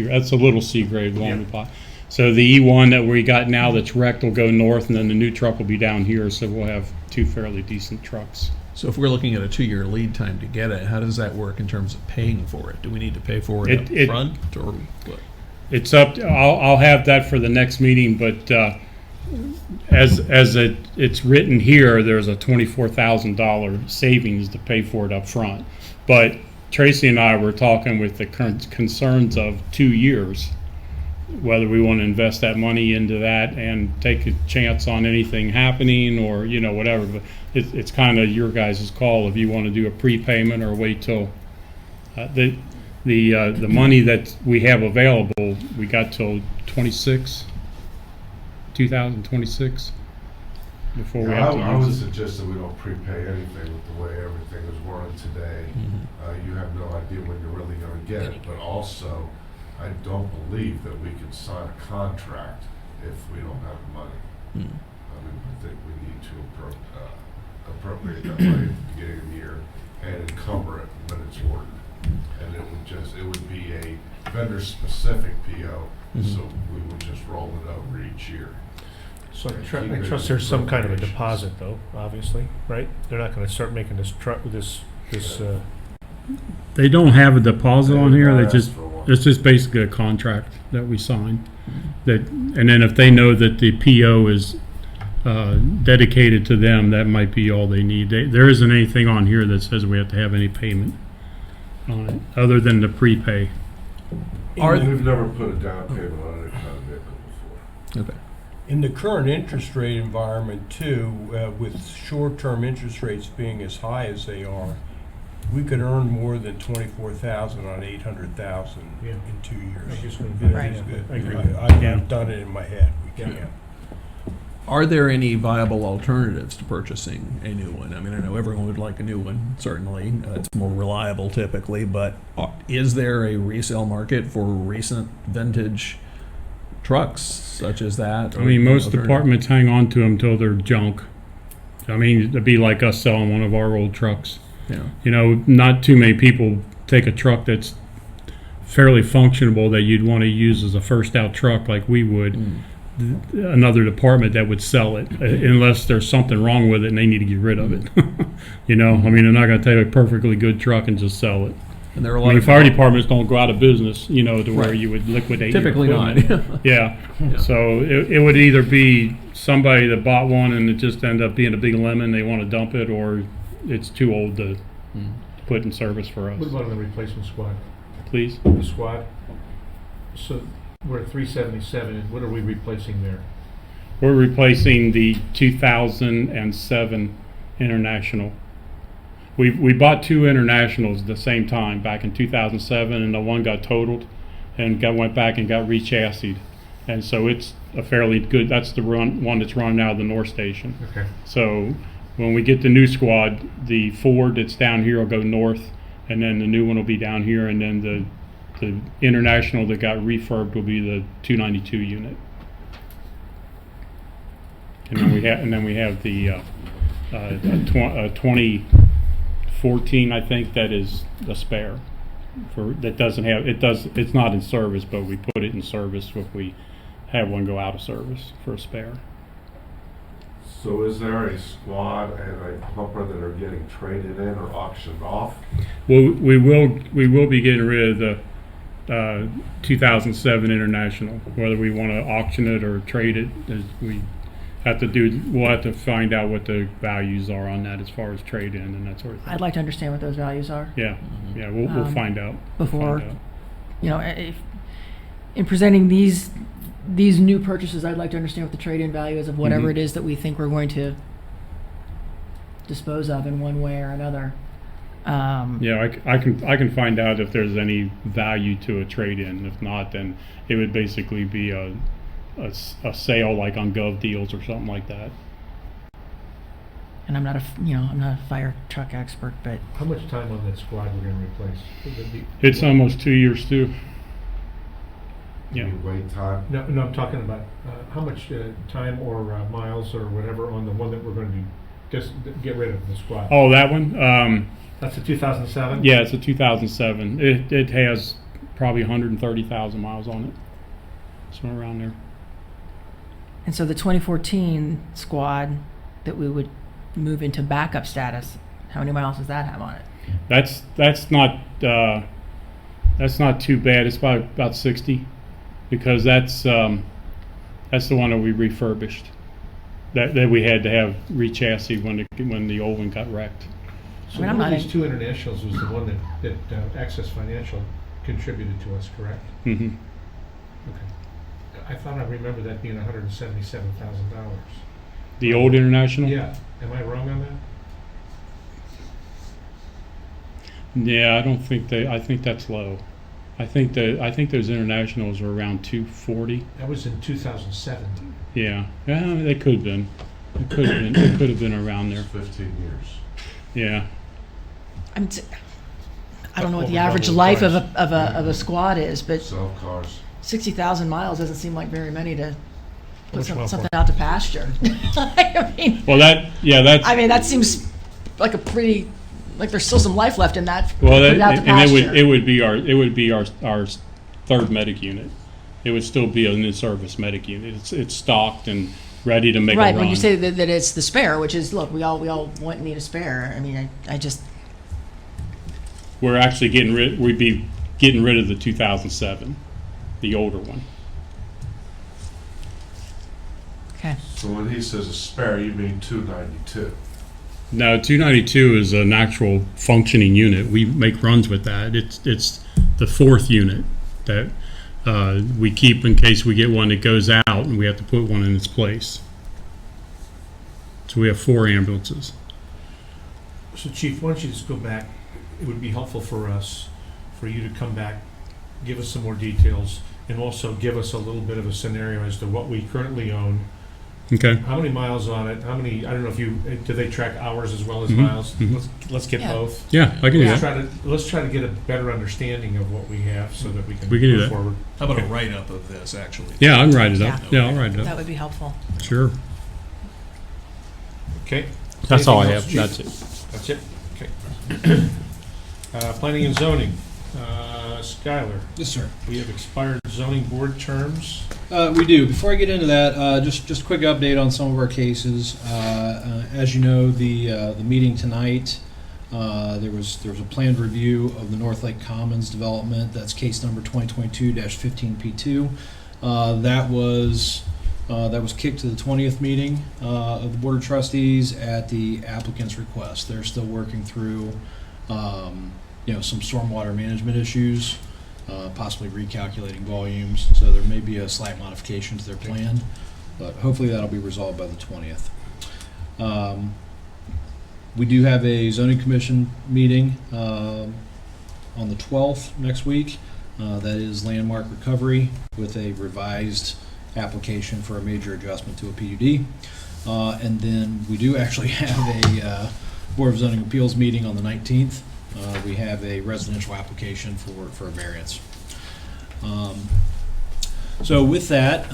That's a little Seagrave one we bought. So the E1 that we got now that's wrecked will go north, and then the new truck will be down here. So we'll have two fairly decent trucks. So if we're looking at a 2-year lead time to get it, how does that work in terms of paying for it? Do we need to pay for it up front, or what? It's up. I'll have that for the next meeting, but as it's written here, there's a $24,000 savings to pay for it up front. But Tracy and I were talking with the concerns of 2 years, whether we want to invest that money into that and take a chance on anything happening, or whatever. But it's kind of your guys' call if you want to do a prepayment or wait till the money that we have available. We got till 2026 before we have to I would use it. suggest that we don't prepay anything with the way everything is running today. You have no idea when you're really going to get it, but also I don't believe that we can sign a contract if we don't have the money. I mean, I think we need to appropriate that money at the beginning of the year and encumber it when it's ordered. And it would be a vendor-specific PO, so we would just roll it over each year. So I trust there's some kind of a deposit, though, obviously, right? They're not going to start making this They don't have a deposit on here. They They just ask for one. It's just basically a contract that we sign. And then if they know that the PO is dedicated to them, that might be all they need. There isn't anything on here that says we have to have any payment on it, other than the prepay. We've never put a down payment on any kind of vehicle before. Okay. In the current interest rate environment too, with short-term interest rates being as high as they are, we could earn more than 24,000 on 800,000 Yeah. in 2 years. I just wouldn't That Right. is good. I agree. I've done it in my head. We Yeah. can't. Are there any viable alternatives to purchasing a new one? I mean, I know everyone would like a new one, certainly. It's more reliable typically, but is there a resale market for recent vintage trucks such as that? I mean, most alternative? departments hang on to them till they're junk. I mean, it'd be like us selling one of our old trucks. Yeah. You know, not too many people take a truck that's fairly functionable that you'd want to use as a first out truck like we would. Another department that would sell it unless there's something wrong with it and they need to get rid of it. You know, I mean, they're not going to take a perfectly good truck and just sell it. And there are a I lot mean, of fire departments don't go out of business, you know, to where Right. you would liquidate your typically not. equipment. Yeah. Yeah. So it would either be somebody that bought one and it just ended up being a big lemon, they want to dump it, or it's too old to put in service for us. What about the replacement squad? Please? The squad? So we're at 377, and what are we replacing there? We're replacing the 2007 International. We bought two Internationals at the same time back in 2007, and the one got totaled and went back and got rechassied. And so it's a fairly good, that's the one that's running out of the North Station. Okay. So when we get the new squad, the Ford that's down here will go north, and then the new one will be down here, and then the International that got refurbed will be the 292 unit. And then we have the 2014, I think, that is the spare. It's not in service, but we put it in service if we have one go out of service for a spare. So is there a squad and a pumper that are getting traded in or auctioned off? Well, we will be getting rid of the 2007 International. Whether we want to auction it or trade it, we'll have to find out what the values are on that as far as trade in and that sort of thing. I'd like to understand what those values are Yeah, we'll find out. before, Find out. you know, in presenting these new purchases, I'd like to understand what the trade-in value is of whatever Mhm. it is that we think we're going to dispose of in one way or another. Yeah, I can find out if there's any value to a trade-in. If not, then it would basically be a sale like on Gov Deals or something like that. And I'm not I'm not a fire truck expert, but How much time on that squad we're going to replace? Would it be- It's almost 2 years too. You Yeah. mean wait time? No, I'm talking about how much time or miles or whatever on the one that we're going to just get rid of, the squad. Oh, that one? That's a 2007? Yeah, it's a 2007. It has probably 130,000 miles on it. Somewhere around there. and so the 2014 squad that we would move into backup status, how many miles does that have on it? That's not too bad. It's about 60, because that's the one that we refurbished. That we had to have rechassied when the old one got wrecked. So I mean, I'm one of not these two internationals was the one that Access Financial contributed to us, correct? Mm-hmm. Okay. I thought I remember that being $177,000. The old International. Yeah. Am I wrong on that? Yeah, I don't think I think that's low. I think those Internationals are around 240. That was in 2007. Yeah, they could have been. It could have been around there. It's 15 years. Yeah. I don't know what the Over average double life of price. a squad is, but Sell cars. 60,000 miles doesn't seem like very many to put Much more something out to pasture. I mean, Well, that seems like a pretty, like there's still some life left in that. well, put it out to and pasture. it would be our third medic unit. It would still be an in-service medic unit. It's stocked and ready to make a Right, run. when you say that it's the spare, which is, look, we all want and need a spare. I mean, I just, We're actually we'd be getting rid of the 2007, the older one. okay. So when he says a spare, you mean 292? No, 292 is an actual functioning unit. We make runs with that. It's the fourth unit that we keep in case we get one that goes out and we have to put one in its place. So we have 4 ambulances. So Chief, why don't you just go back? It would be helpful for us, for you to come back, give us some more details, and also give us a little bit of a scenario as to what we currently own, Okay. How many miles on it? How many, I don't know if you, do they track hours as well as Mhm, miles? mhm. Let's get Yeah. both. Yeah, I can do Let's that. try to get a better understanding of what we have so that we can We can do move that. forward. How about a write-up of this, actually? Yeah, I can write it up. Yeah. Yeah, I'll write it That up. would be helpful. Sure. Okay? That's all I Anything have. else, Chief? That's it. That's it? Okay. Planning and zoning. Skylar, Yes, sir. we have expired zoning board terms. We do. Before I get into that, just a quick update on some of our cases. As you know, the meeting tonight, there was a planned review of the North Lake Commons development. That's case number 2022-15P2. That was kicked to the 20th meeting of the Board of Trustees at the applicant's request. They're still working through some stormwater management issues, possibly recalculating volumes. So there may be a slight modification to their plan, but hopefully that'll be resolved by the 20th. We do have a zoning commission meeting on the 12th next week. That is landmark recovery with a revised application for a major adjustment to a PUD. And then we do actually have a Board of Zoning Appeals meeting on the 19th. We have a residential application for a variance. So with that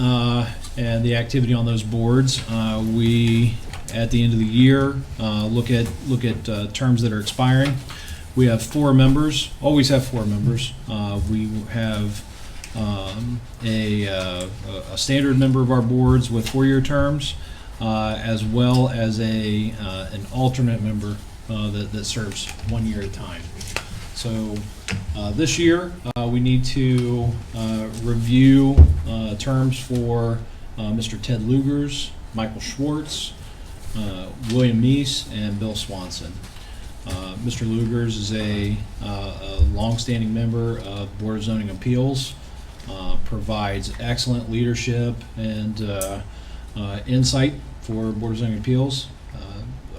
and the activity on those boards, we at the end of the year look at terms that are expiring. We have 4 members. Always have 4 members. We have a standard member of our boards with 4-year terms, as well as an alternate member that serves 1 year at a time. So this year, we need to review terms for Mr. Ted Lugers, Michael Schwartz, William Meese, and Bill Swanson. Mr. Lugers is a longstanding member of Board of Zoning Appeals, provides excellent leadership and insight for Board of Zoning Appeals.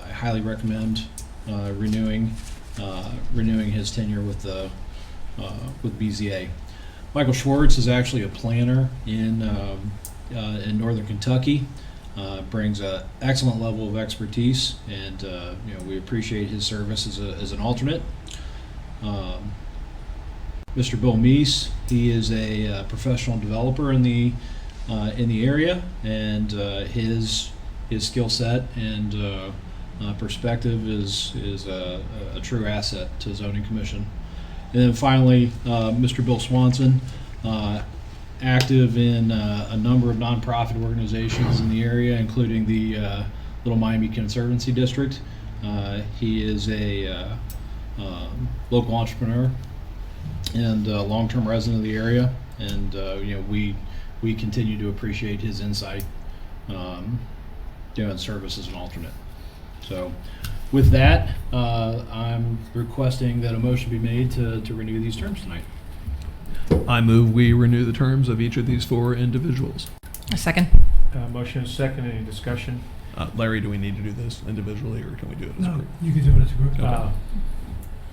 I highly recommend renewing his tenure with BZA. Michael Schwartz is actually a planner in northern Kentucky. Brings an excellent level of expertise, and we appreciate his service as an alternate. Mr. Bill Meese, he is a professional developer in the area, and his skill set and perspective is a true asset to the Zoning Commission. And then finally, Mr. Bill Swanson, active in a number of nonprofit organizations in the area, including the Little Miami Conservancy District. He is a local entrepreneur and a long-term resident of the area, and we continue to appreciate his insight and service as an alternate. So with that, I'm requesting that a motion be made to renew these terms tonight. I move we renew the terms of each of these 4 individuals. A second. Motion is second. Any discussion? Larry, do we need to do this individually, or can we do it as a No, group? you can do it as a group. Okay.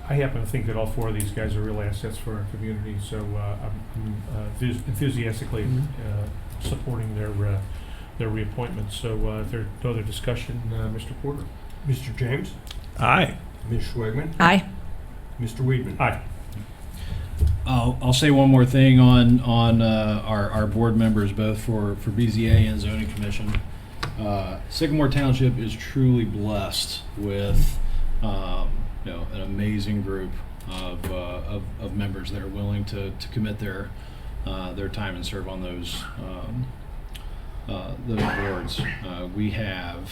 I happen to think that all 4 of these guys are real assets for our community, so I'm enthusiastically supporting their reappointment. So if there's no other discussion, Mr. Porter. Mr. James, Aye. Ms. Schwegman, Aye. Mr. Weedman. Aye. I'll say one more thing on our board members, both for BZA and Zoning Commission. Sycamore Township is truly blessed with an amazing group of members that are willing to commit their time and serve on those boards. We have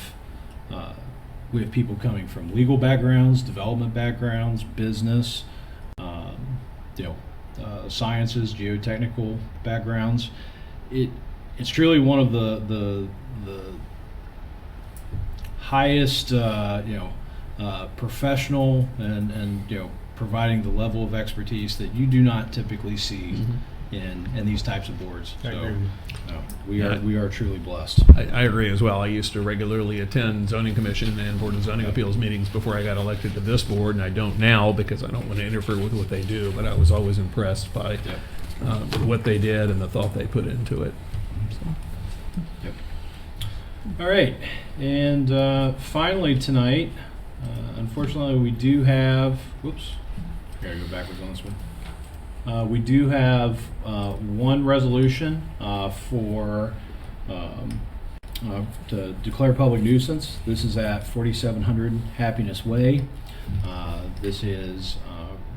people coming from legal backgrounds, development backgrounds, business, sciences, geotechnical backgrounds. It's truly one of the highest professional and providing the level of expertise that you do not typically see in these types of boards. I agree with you. We are truly blessed. I agree as well. I used to regularly attend Zoning Commission and Board of Zoning Appeals meetings before I got elected to this board, and I don't now because I don't want to interfere with what they do, but I was always impressed by what they did and the thought they put into it. So. All right, and finally tonight, unfortunately, we do have. Whoops, I gotta go backwards on this one. We do have one resolution to declare public nuisance. This is at 4700 Happiness Way. This is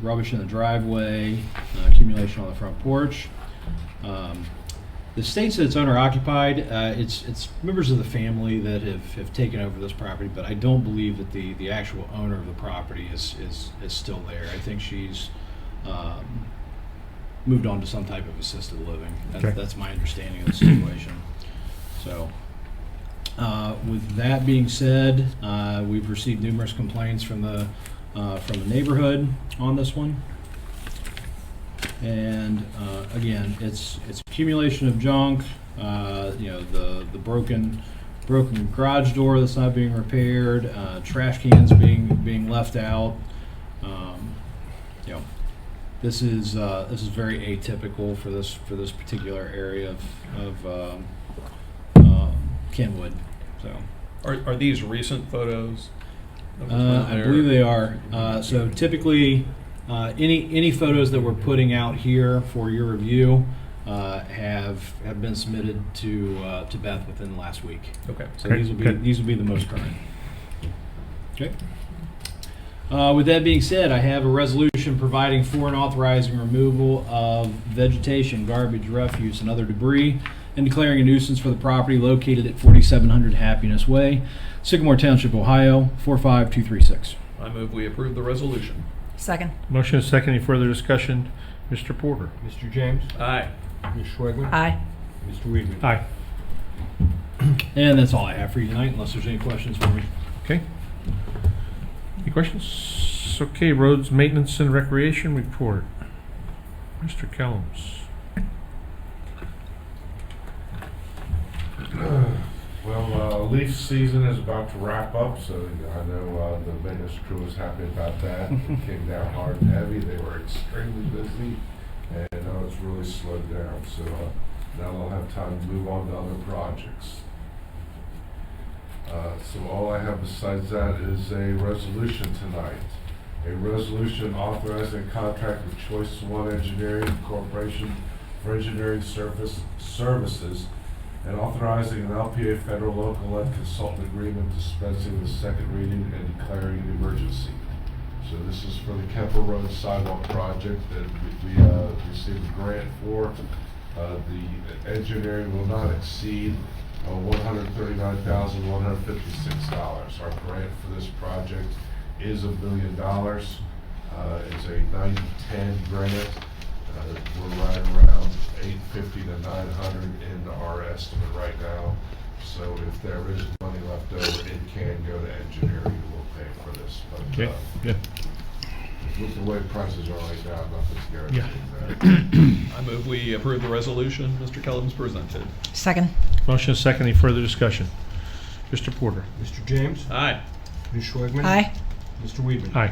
rubbish in the driveway, accumulation on the front porch. The states that it's owner occupied, it's members of the family that have taken over this property, but I don't believe that the actual owner of the property is still there. I think she's moved on to some type of assisted living. Okay. That's my understanding of the situation. So, with that being said, we've received numerous complaints from the neighborhood on this one. And again, it's accumulation of junk. The broken garage door that's not being repaired. Trash cans being left out. This is very atypical for this particular area of Kenwood. So Are these recent photos? of what's been I there? believe they are. So typically, any photos that we're putting out here for your review have been submitted to Beth within the last week. Okay. So Okay, these will be the most current. Okay. With that being said, I have a resolution providing for and authorizing removal of vegetation, garbage, refuse, and other debris, and declaring a nuisance for the property located at 4700 Happiness Way, Sycamore Township, Ohio, 45236. I move we approve the resolution. Second. Motion is second. Any further discussion? Mr. Porter? Mr. James? Aye. Ms. Schwegman? Aye. Mr. Weedman? Aye. And that's all I have for you tonight, unless there's any questions for me. Okay. Any questions? Okay, roads, maintenance, and recreation report. Mr. Kellums. Well, leaf season is about to wrap up, so I know the maintenance crew is happy about that. It came down hard and heavy. They were extremely busy, and now it's really slowed down. So now they'll have time to move on to other projects. So all I have besides that is a resolution tonight. A resolution authorizing a contract with Choice One Engineering Corporation for engineering services and authorizing an LPA federal local and consultant agreement dispensing the second reading and declaring an emergency. So this is for the Kemper Road sidewalk project that we received a grant for. The engineering will not exceed $139,156. Our grant for this project is $1 million. It's a 90-10 grant. We're right around 850 to 900 in our estimate right now. So if there is money left over, it can go to engineering who will pay for this. But Okay, good. with the way prices are right now, nothing's guaranteed Yeah. there. I move we approve the resolution Mr. Kellums presented. Second. Motion is second. Any further discussion? Mr. Porter? Mr. James? Aye. Ms. Schwegman? Aye. Mr. Weedman? Aye.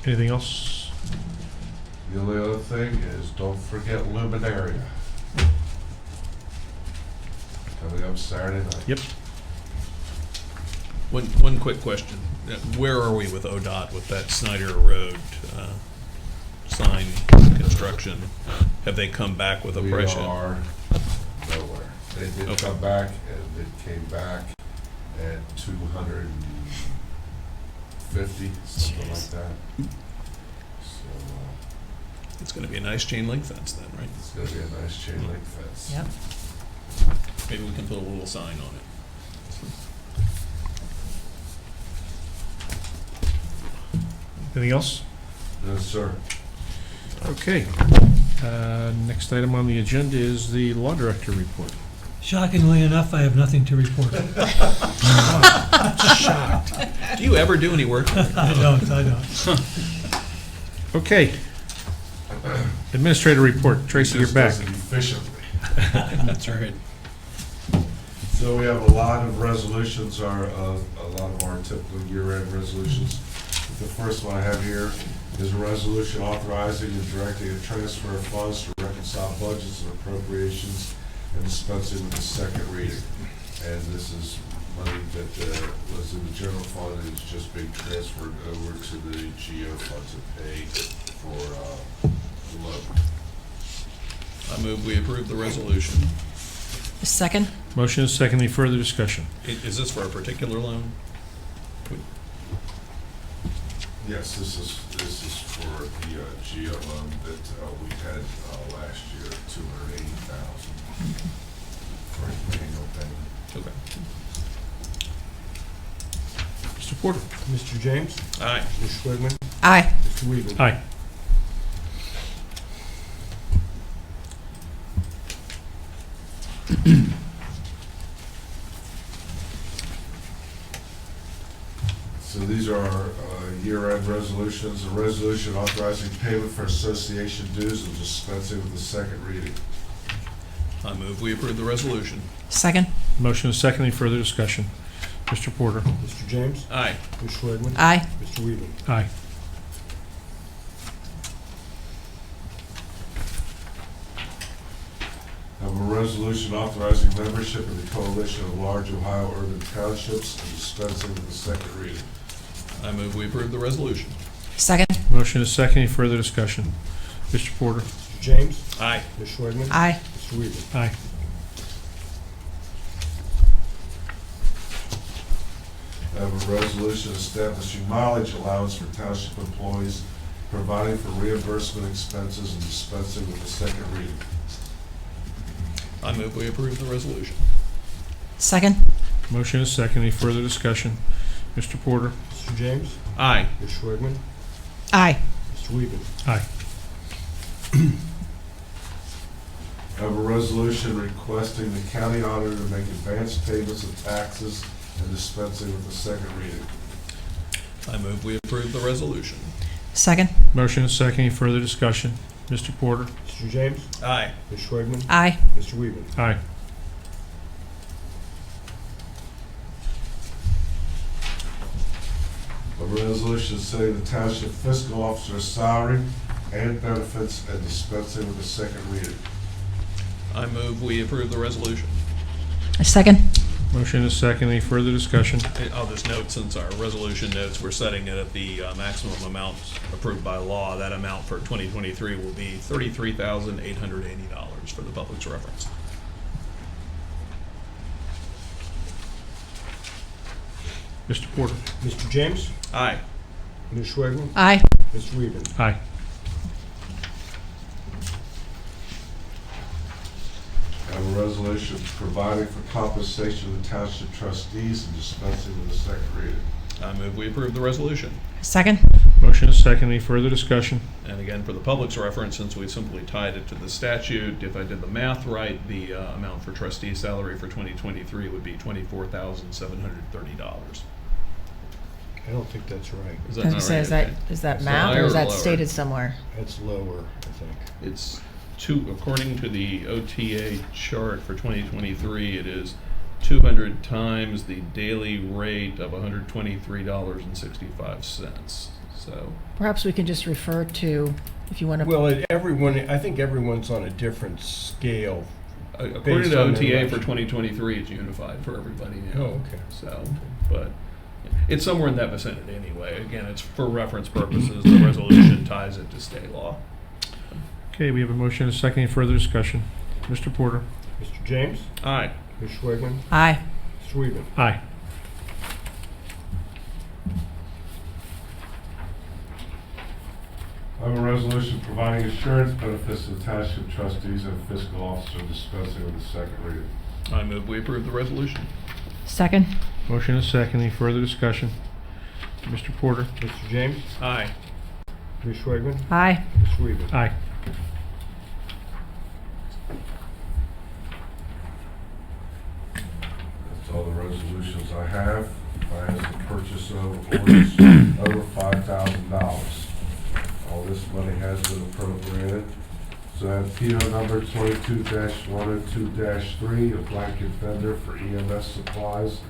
Anything else? The only other thing is don't forget Luminaria. Coming up Saturday night. Yep. One quick question. Where are we with ODOT with that Snyder Road sign construction? Have they come back with a We price? are nowhere. They did Okay. come back, and it came back at 250, something like that. So It's going to be a nice chain link fence then, right? it's going to be a nice chain link fence. Yep. Maybe we can put a little sign on it. Anything else? No, sir. Okay. Next item on the agenda is the law director report. Shockingly enough, I have nothing to report. Shocked. Do you ever do any work? I don't. Okay. Administrator report. Tracy, you're Just back. does it efficiently. That's right. So we have a lot of resolutions, a lot of our typical year-end resolutions. The first one I have here is a resolution authorizing and directing a transfer of funds to reconcile budgets and appropriations and dispensing with the second reading. And this is money that was in the general fund and is just being transferred over to the GO fund to pay for the loan. I move we approve the resolution. Second? Motion is second. Any further discussion? Is this for a particular loan? Yes, this is for the GO loan that we had last year, $280,000 for an annual payment. Okay. Mr. Porter? Mr. James? Aye. Ms. Schwedman? Aye. Mr. Weaver? Aye. So these are our year-end resolutions. A resolution authorizing payment for association dues and dispensing with the second reading. I move we approve the resolution. Second? Motion is second. Any further discussion? Mr. Porter? Mr. James? Aye. Ms. Schwedman? Aye. Mr. Weaver? Aye. I have a resolution authorizing membership in the Coalition of Large Ohio Urban Townships and dispensing with the second reading. I move we approve the resolution. Second? Motion is second. Any further discussion? Mr. Porter? Mr. James? Aye. Ms. Schwedman? Aye. Mr. Weaver? Aye. I have a resolution establishing mileage allowance for township employees, providing for reimbursement expenses and dispensing with the second reading. I move we approve the resolution. Second? Motion is second. Any further discussion? Mr. Porter? Mr. James? Aye. Ms. Schwedman? Aye. Mr. Weaver? Aye. I have a resolution requesting the county auditor to make advance payments of taxes and dispensing with the second reading. I move we approve the resolution. Second? Motion is second. Any further discussion? Mr. Porter? Mr. James? Aye. Ms. Schwedman? Aye. Mr. Weaver? Aye. A resolution setting the township fiscal officer's salary and benefits and dispensing with the second reading. I move we approve the resolution. Second? Motion is second. Any further discussion? I'll just note, since our resolution notes we're setting it at the maximum amount approved by law, that amount for 2023 will be $33,880 for the public's reference. Mr. Porter? Mr. James? Aye. Ms. Schwedman? Aye. Mr. Weaver? Aye. I have a resolution providing for compensation of the township trustees and dispensing with the second reading. I move we approve the resolution. Second? Motion is second. Any further discussion? And again, for the public's reference, since we simply tied it to the statute, if I did the math right, the amount for trustee salary for 2023 would be $24,730. I don't think that's right. Is I that was not gonna say, right? is that, Okay. is that So math higher or is or that lower? stated somewhere? That's lower, I think. It's according to the OTA chart for 2023, it is 200 times the daily rate of $123.65. So, Perhaps we can just refer to, if you want to. Well, I think everyone's on a different scale. according Based to on their OTA for election. 2023, it's unified for everybody now. Oh, okay. So, but it's somewhere in that vicinity anyway. Again, it's for reference purposes. The resolution ties it to state law. Okay, we have a motion and a second. Any further discussion? Mr. Porter? Mr. James? Aye. Ms. Schwedman? Aye. Mr. Weaver? Aye. I have a resolution providing insurance benefits to the township trustees and fiscal officer dispensing with the second reading. I move we approve the resolution. Second? Motion and a second. Any further discussion? Mr. Porter? Mr. James? Aye. Ms. Schwedman? Aye. Mr. Weaver? Aye. That's all the resolutions I have. I ask the purchase of orders over $5,000. All this money has been appropriated. So I have PO number 22-102-3, a blanket vendor for EMS supplies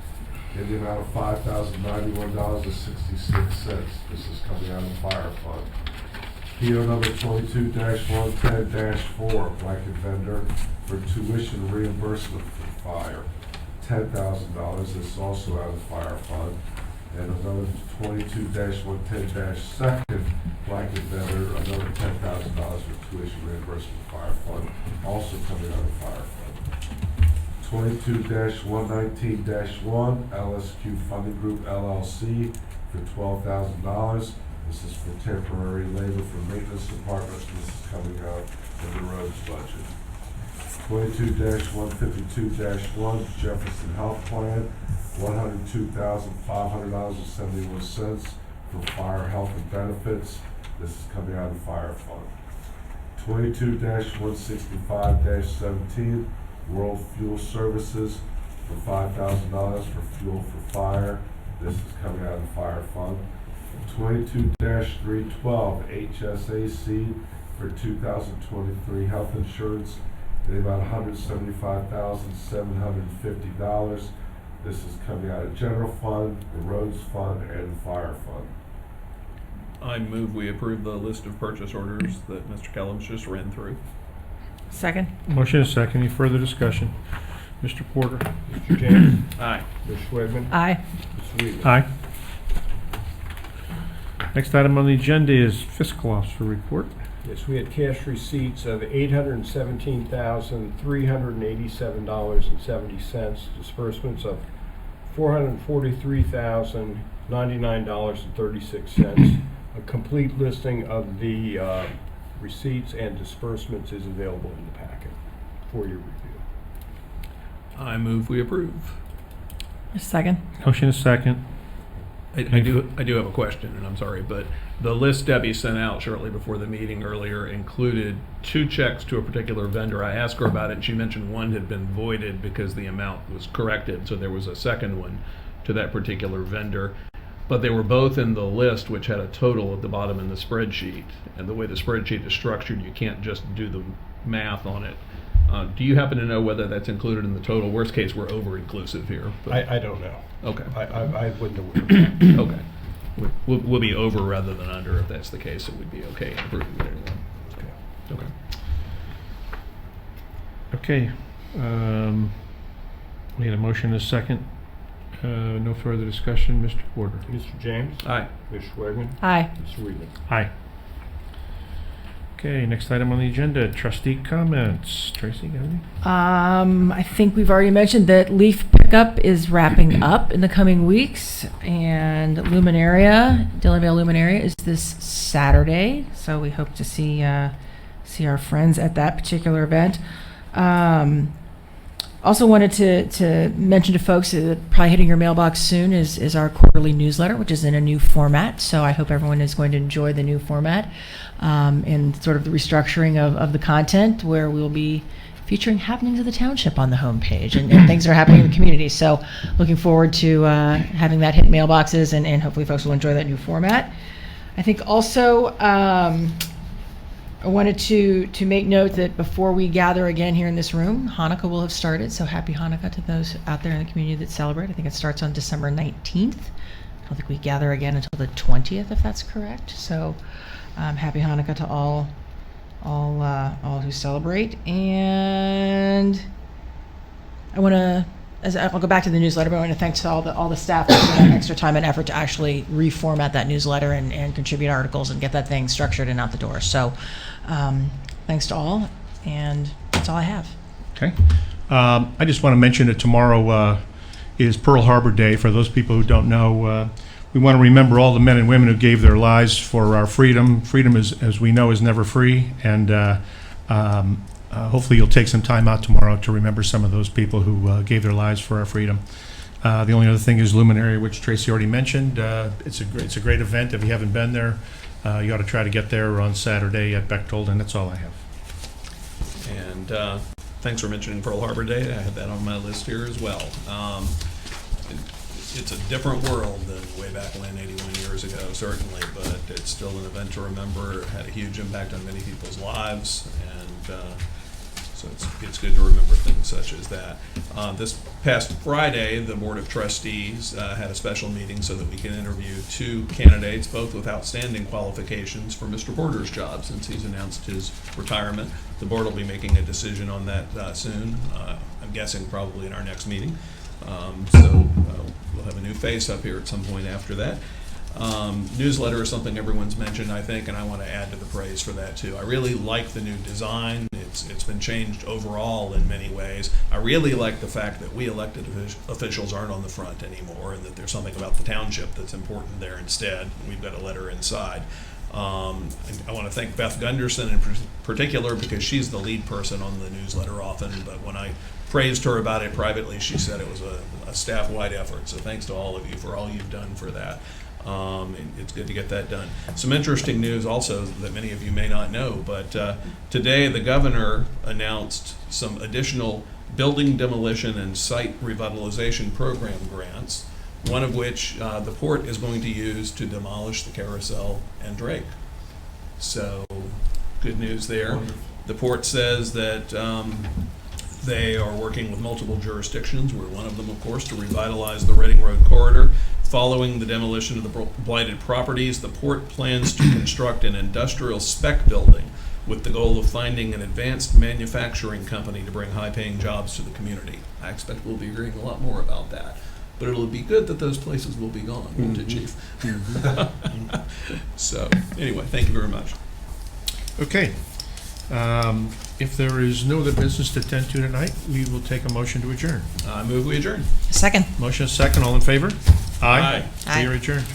in the amount of $5,091.66. This is coming out of the fire fund. PO number 22-110-4, blanket vendor for tuition reimbursement for fire, $10,000. This is also out of the fire fund. And another 22-110-2, blanket vendor, another $10,000 for tuition reimbursement for fire fund, also coming out of the fire fund. 22-119-1, LSQ Funding Group LLC for $12,000. This is for temporary labor for maintenance departments. This is coming out of the roads budget. 22-152-1, Jefferson Health Plan, $102,500.71 for fire, health, and benefits. This is coming out of the fire fund. 22-165-17, World Fuel Services for $5,000 for fuel for fire. This is coming out of the fire fund. 22-312, HSAC for 2023 health insurance, in about $175,750. This is coming out of general fund, the roads fund, and the fire fund. I move we approve the list of purchase orders that Mr. Kellums just ran through. Second? Motion is second. Any further discussion? Mr. Porter? Mr. James? Aye. Ms. Schwagman? Aye. Ms. Weaver? Aye. Next item on the agenda is fiscal officer report. Yes, we had cash receipts of $817,387.70, disbursements of $443,099.36. A complete listing of the receipts and disbursements is available in the packet for your review. I move we approve. Second? Motion is second. I do have a question, and I'm sorry, but the list Debbie sent out shortly before the meeting earlier included 2 checks to a particular vendor. I asked her about it, and she mentioned one had been voided because the amount was corrected, so there was a second one to that particular vendor. But they were both in the list, which had a total at the bottom in the spreadsheet. And the way the spreadsheet is structured, you can't just do the math on it. Do you happen to know whether that's included in the total? Worst case, we're over-inclusive here. But I don't know. okay. I wouldn't aware of that. Okay. We'll be over rather than under if that's the case, so we'd be okay approving it anyway. Okay. Okay. We had a motion and a second. No further discussion. Mr. Porter? Mr. James? Aye. Ms. Schwagman? Aye. Ms. Weaver? Aye. Okay, next item on the agenda, trustee comments. Tracy, got any? I think we've already mentioned that leaf pickup is wrapping up in the coming weeks, and Luminaria, Dillonvale Luminaria, is this Saturday, so we hope to see our friends at that particular event. Also wanted to mention to folks that probably hitting your mailbox soon is our quarterly newsletter, which is in a new format. So I hope everyone is going to enjoy the new format and sort of the restructuring of the content, where we'll be featuring happenings of the township on the homepage and things that are happening in the community. So looking forward to having that hit mailboxes, and hopefully folks will enjoy that new format. I think also I wanted to make note that before we gather again here in this room, Hanukkah will have started. So happy Hanukkah to those out there in the community that celebrate. I think it starts on December 19th. I don't think we gather again until the 20th, if that's correct. So happy Hanukkah to all who celebrate. And I want to, I'll go back to the newsletter, but I want to thank all the staff for that extra time and effort to actually reformat that newsletter and contribute articles and get that thing structured and out the door. So thanks to all, and that's all I have. Okay. I just want to mention that tomorrow is Pearl Harbor Day. For those people who don't know, we want to remember all the men and women who gave their lives for our freedom. Freedom, as we know, is never free, and hopefully you'll take some time out tomorrow to remember some of those people who gave their lives for our freedom. The only other thing is Luminaria, which Tracy already mentioned. It's a great event. If you haven't been there, you ought to try to get there on Saturday at Bechtold, and that's all I have. And thanks for mentioning Pearl Harbor Day. I had that on my list here as well. It's a different world than way back when, 81 years ago, certainly, but it's still an event to remember. It had a huge impact on many people's lives, and So it's good to remember things such as that. This past Friday, the Board of Trustees had a special meeting so that we can interview 2 candidates, both with outstanding qualifications for Mr. Porter's job since he's announced his retirement. The board will be making a decision on that soon. I'm guessing probably in our next meeting. So we'll have a new face up here at some point after that. Newsletter is something everyone's mentioned, I think, and I want to add to the praise for that too. I really like the new design. It's been changed overall in many ways. I really like the fact that we elected officials aren't on the front anymore, and that there's something about the township that's important there instead. We've got a letter inside. I want to thank Beth Gunderson in particular because she's the lead person on the newsletter often, but when I praised her about it privately, she said it was a staff-wide effort. So thanks to all of you for all you've done for that. It's good to get that done. Some interesting news also that many of you may not know, but today the governor announced some additional building demolition and site revitalization program grants, one of which the port is going to use to demolish the Carousel and Drake. So good news there. Wonderful. The port says that they are working with multiple jurisdictions. We're one of them, of course, to revitalize the Reading Road corridor. Following the demolition of the blighted properties, the port plans to construct an industrial spec building with the goal of finding an advanced manufacturing company to bring high-paying jobs to the community. I expect we'll be hearing a lot more about that. But it'll be good that those places will be gone, won't it, Chief? So, anyway, thank you very much. Okay. If there is no other business to attend to tonight, we will take a motion to adjourn. I move we adjourn. Second. Motion is second. All in favor? Aye. Aye. We are adjourned.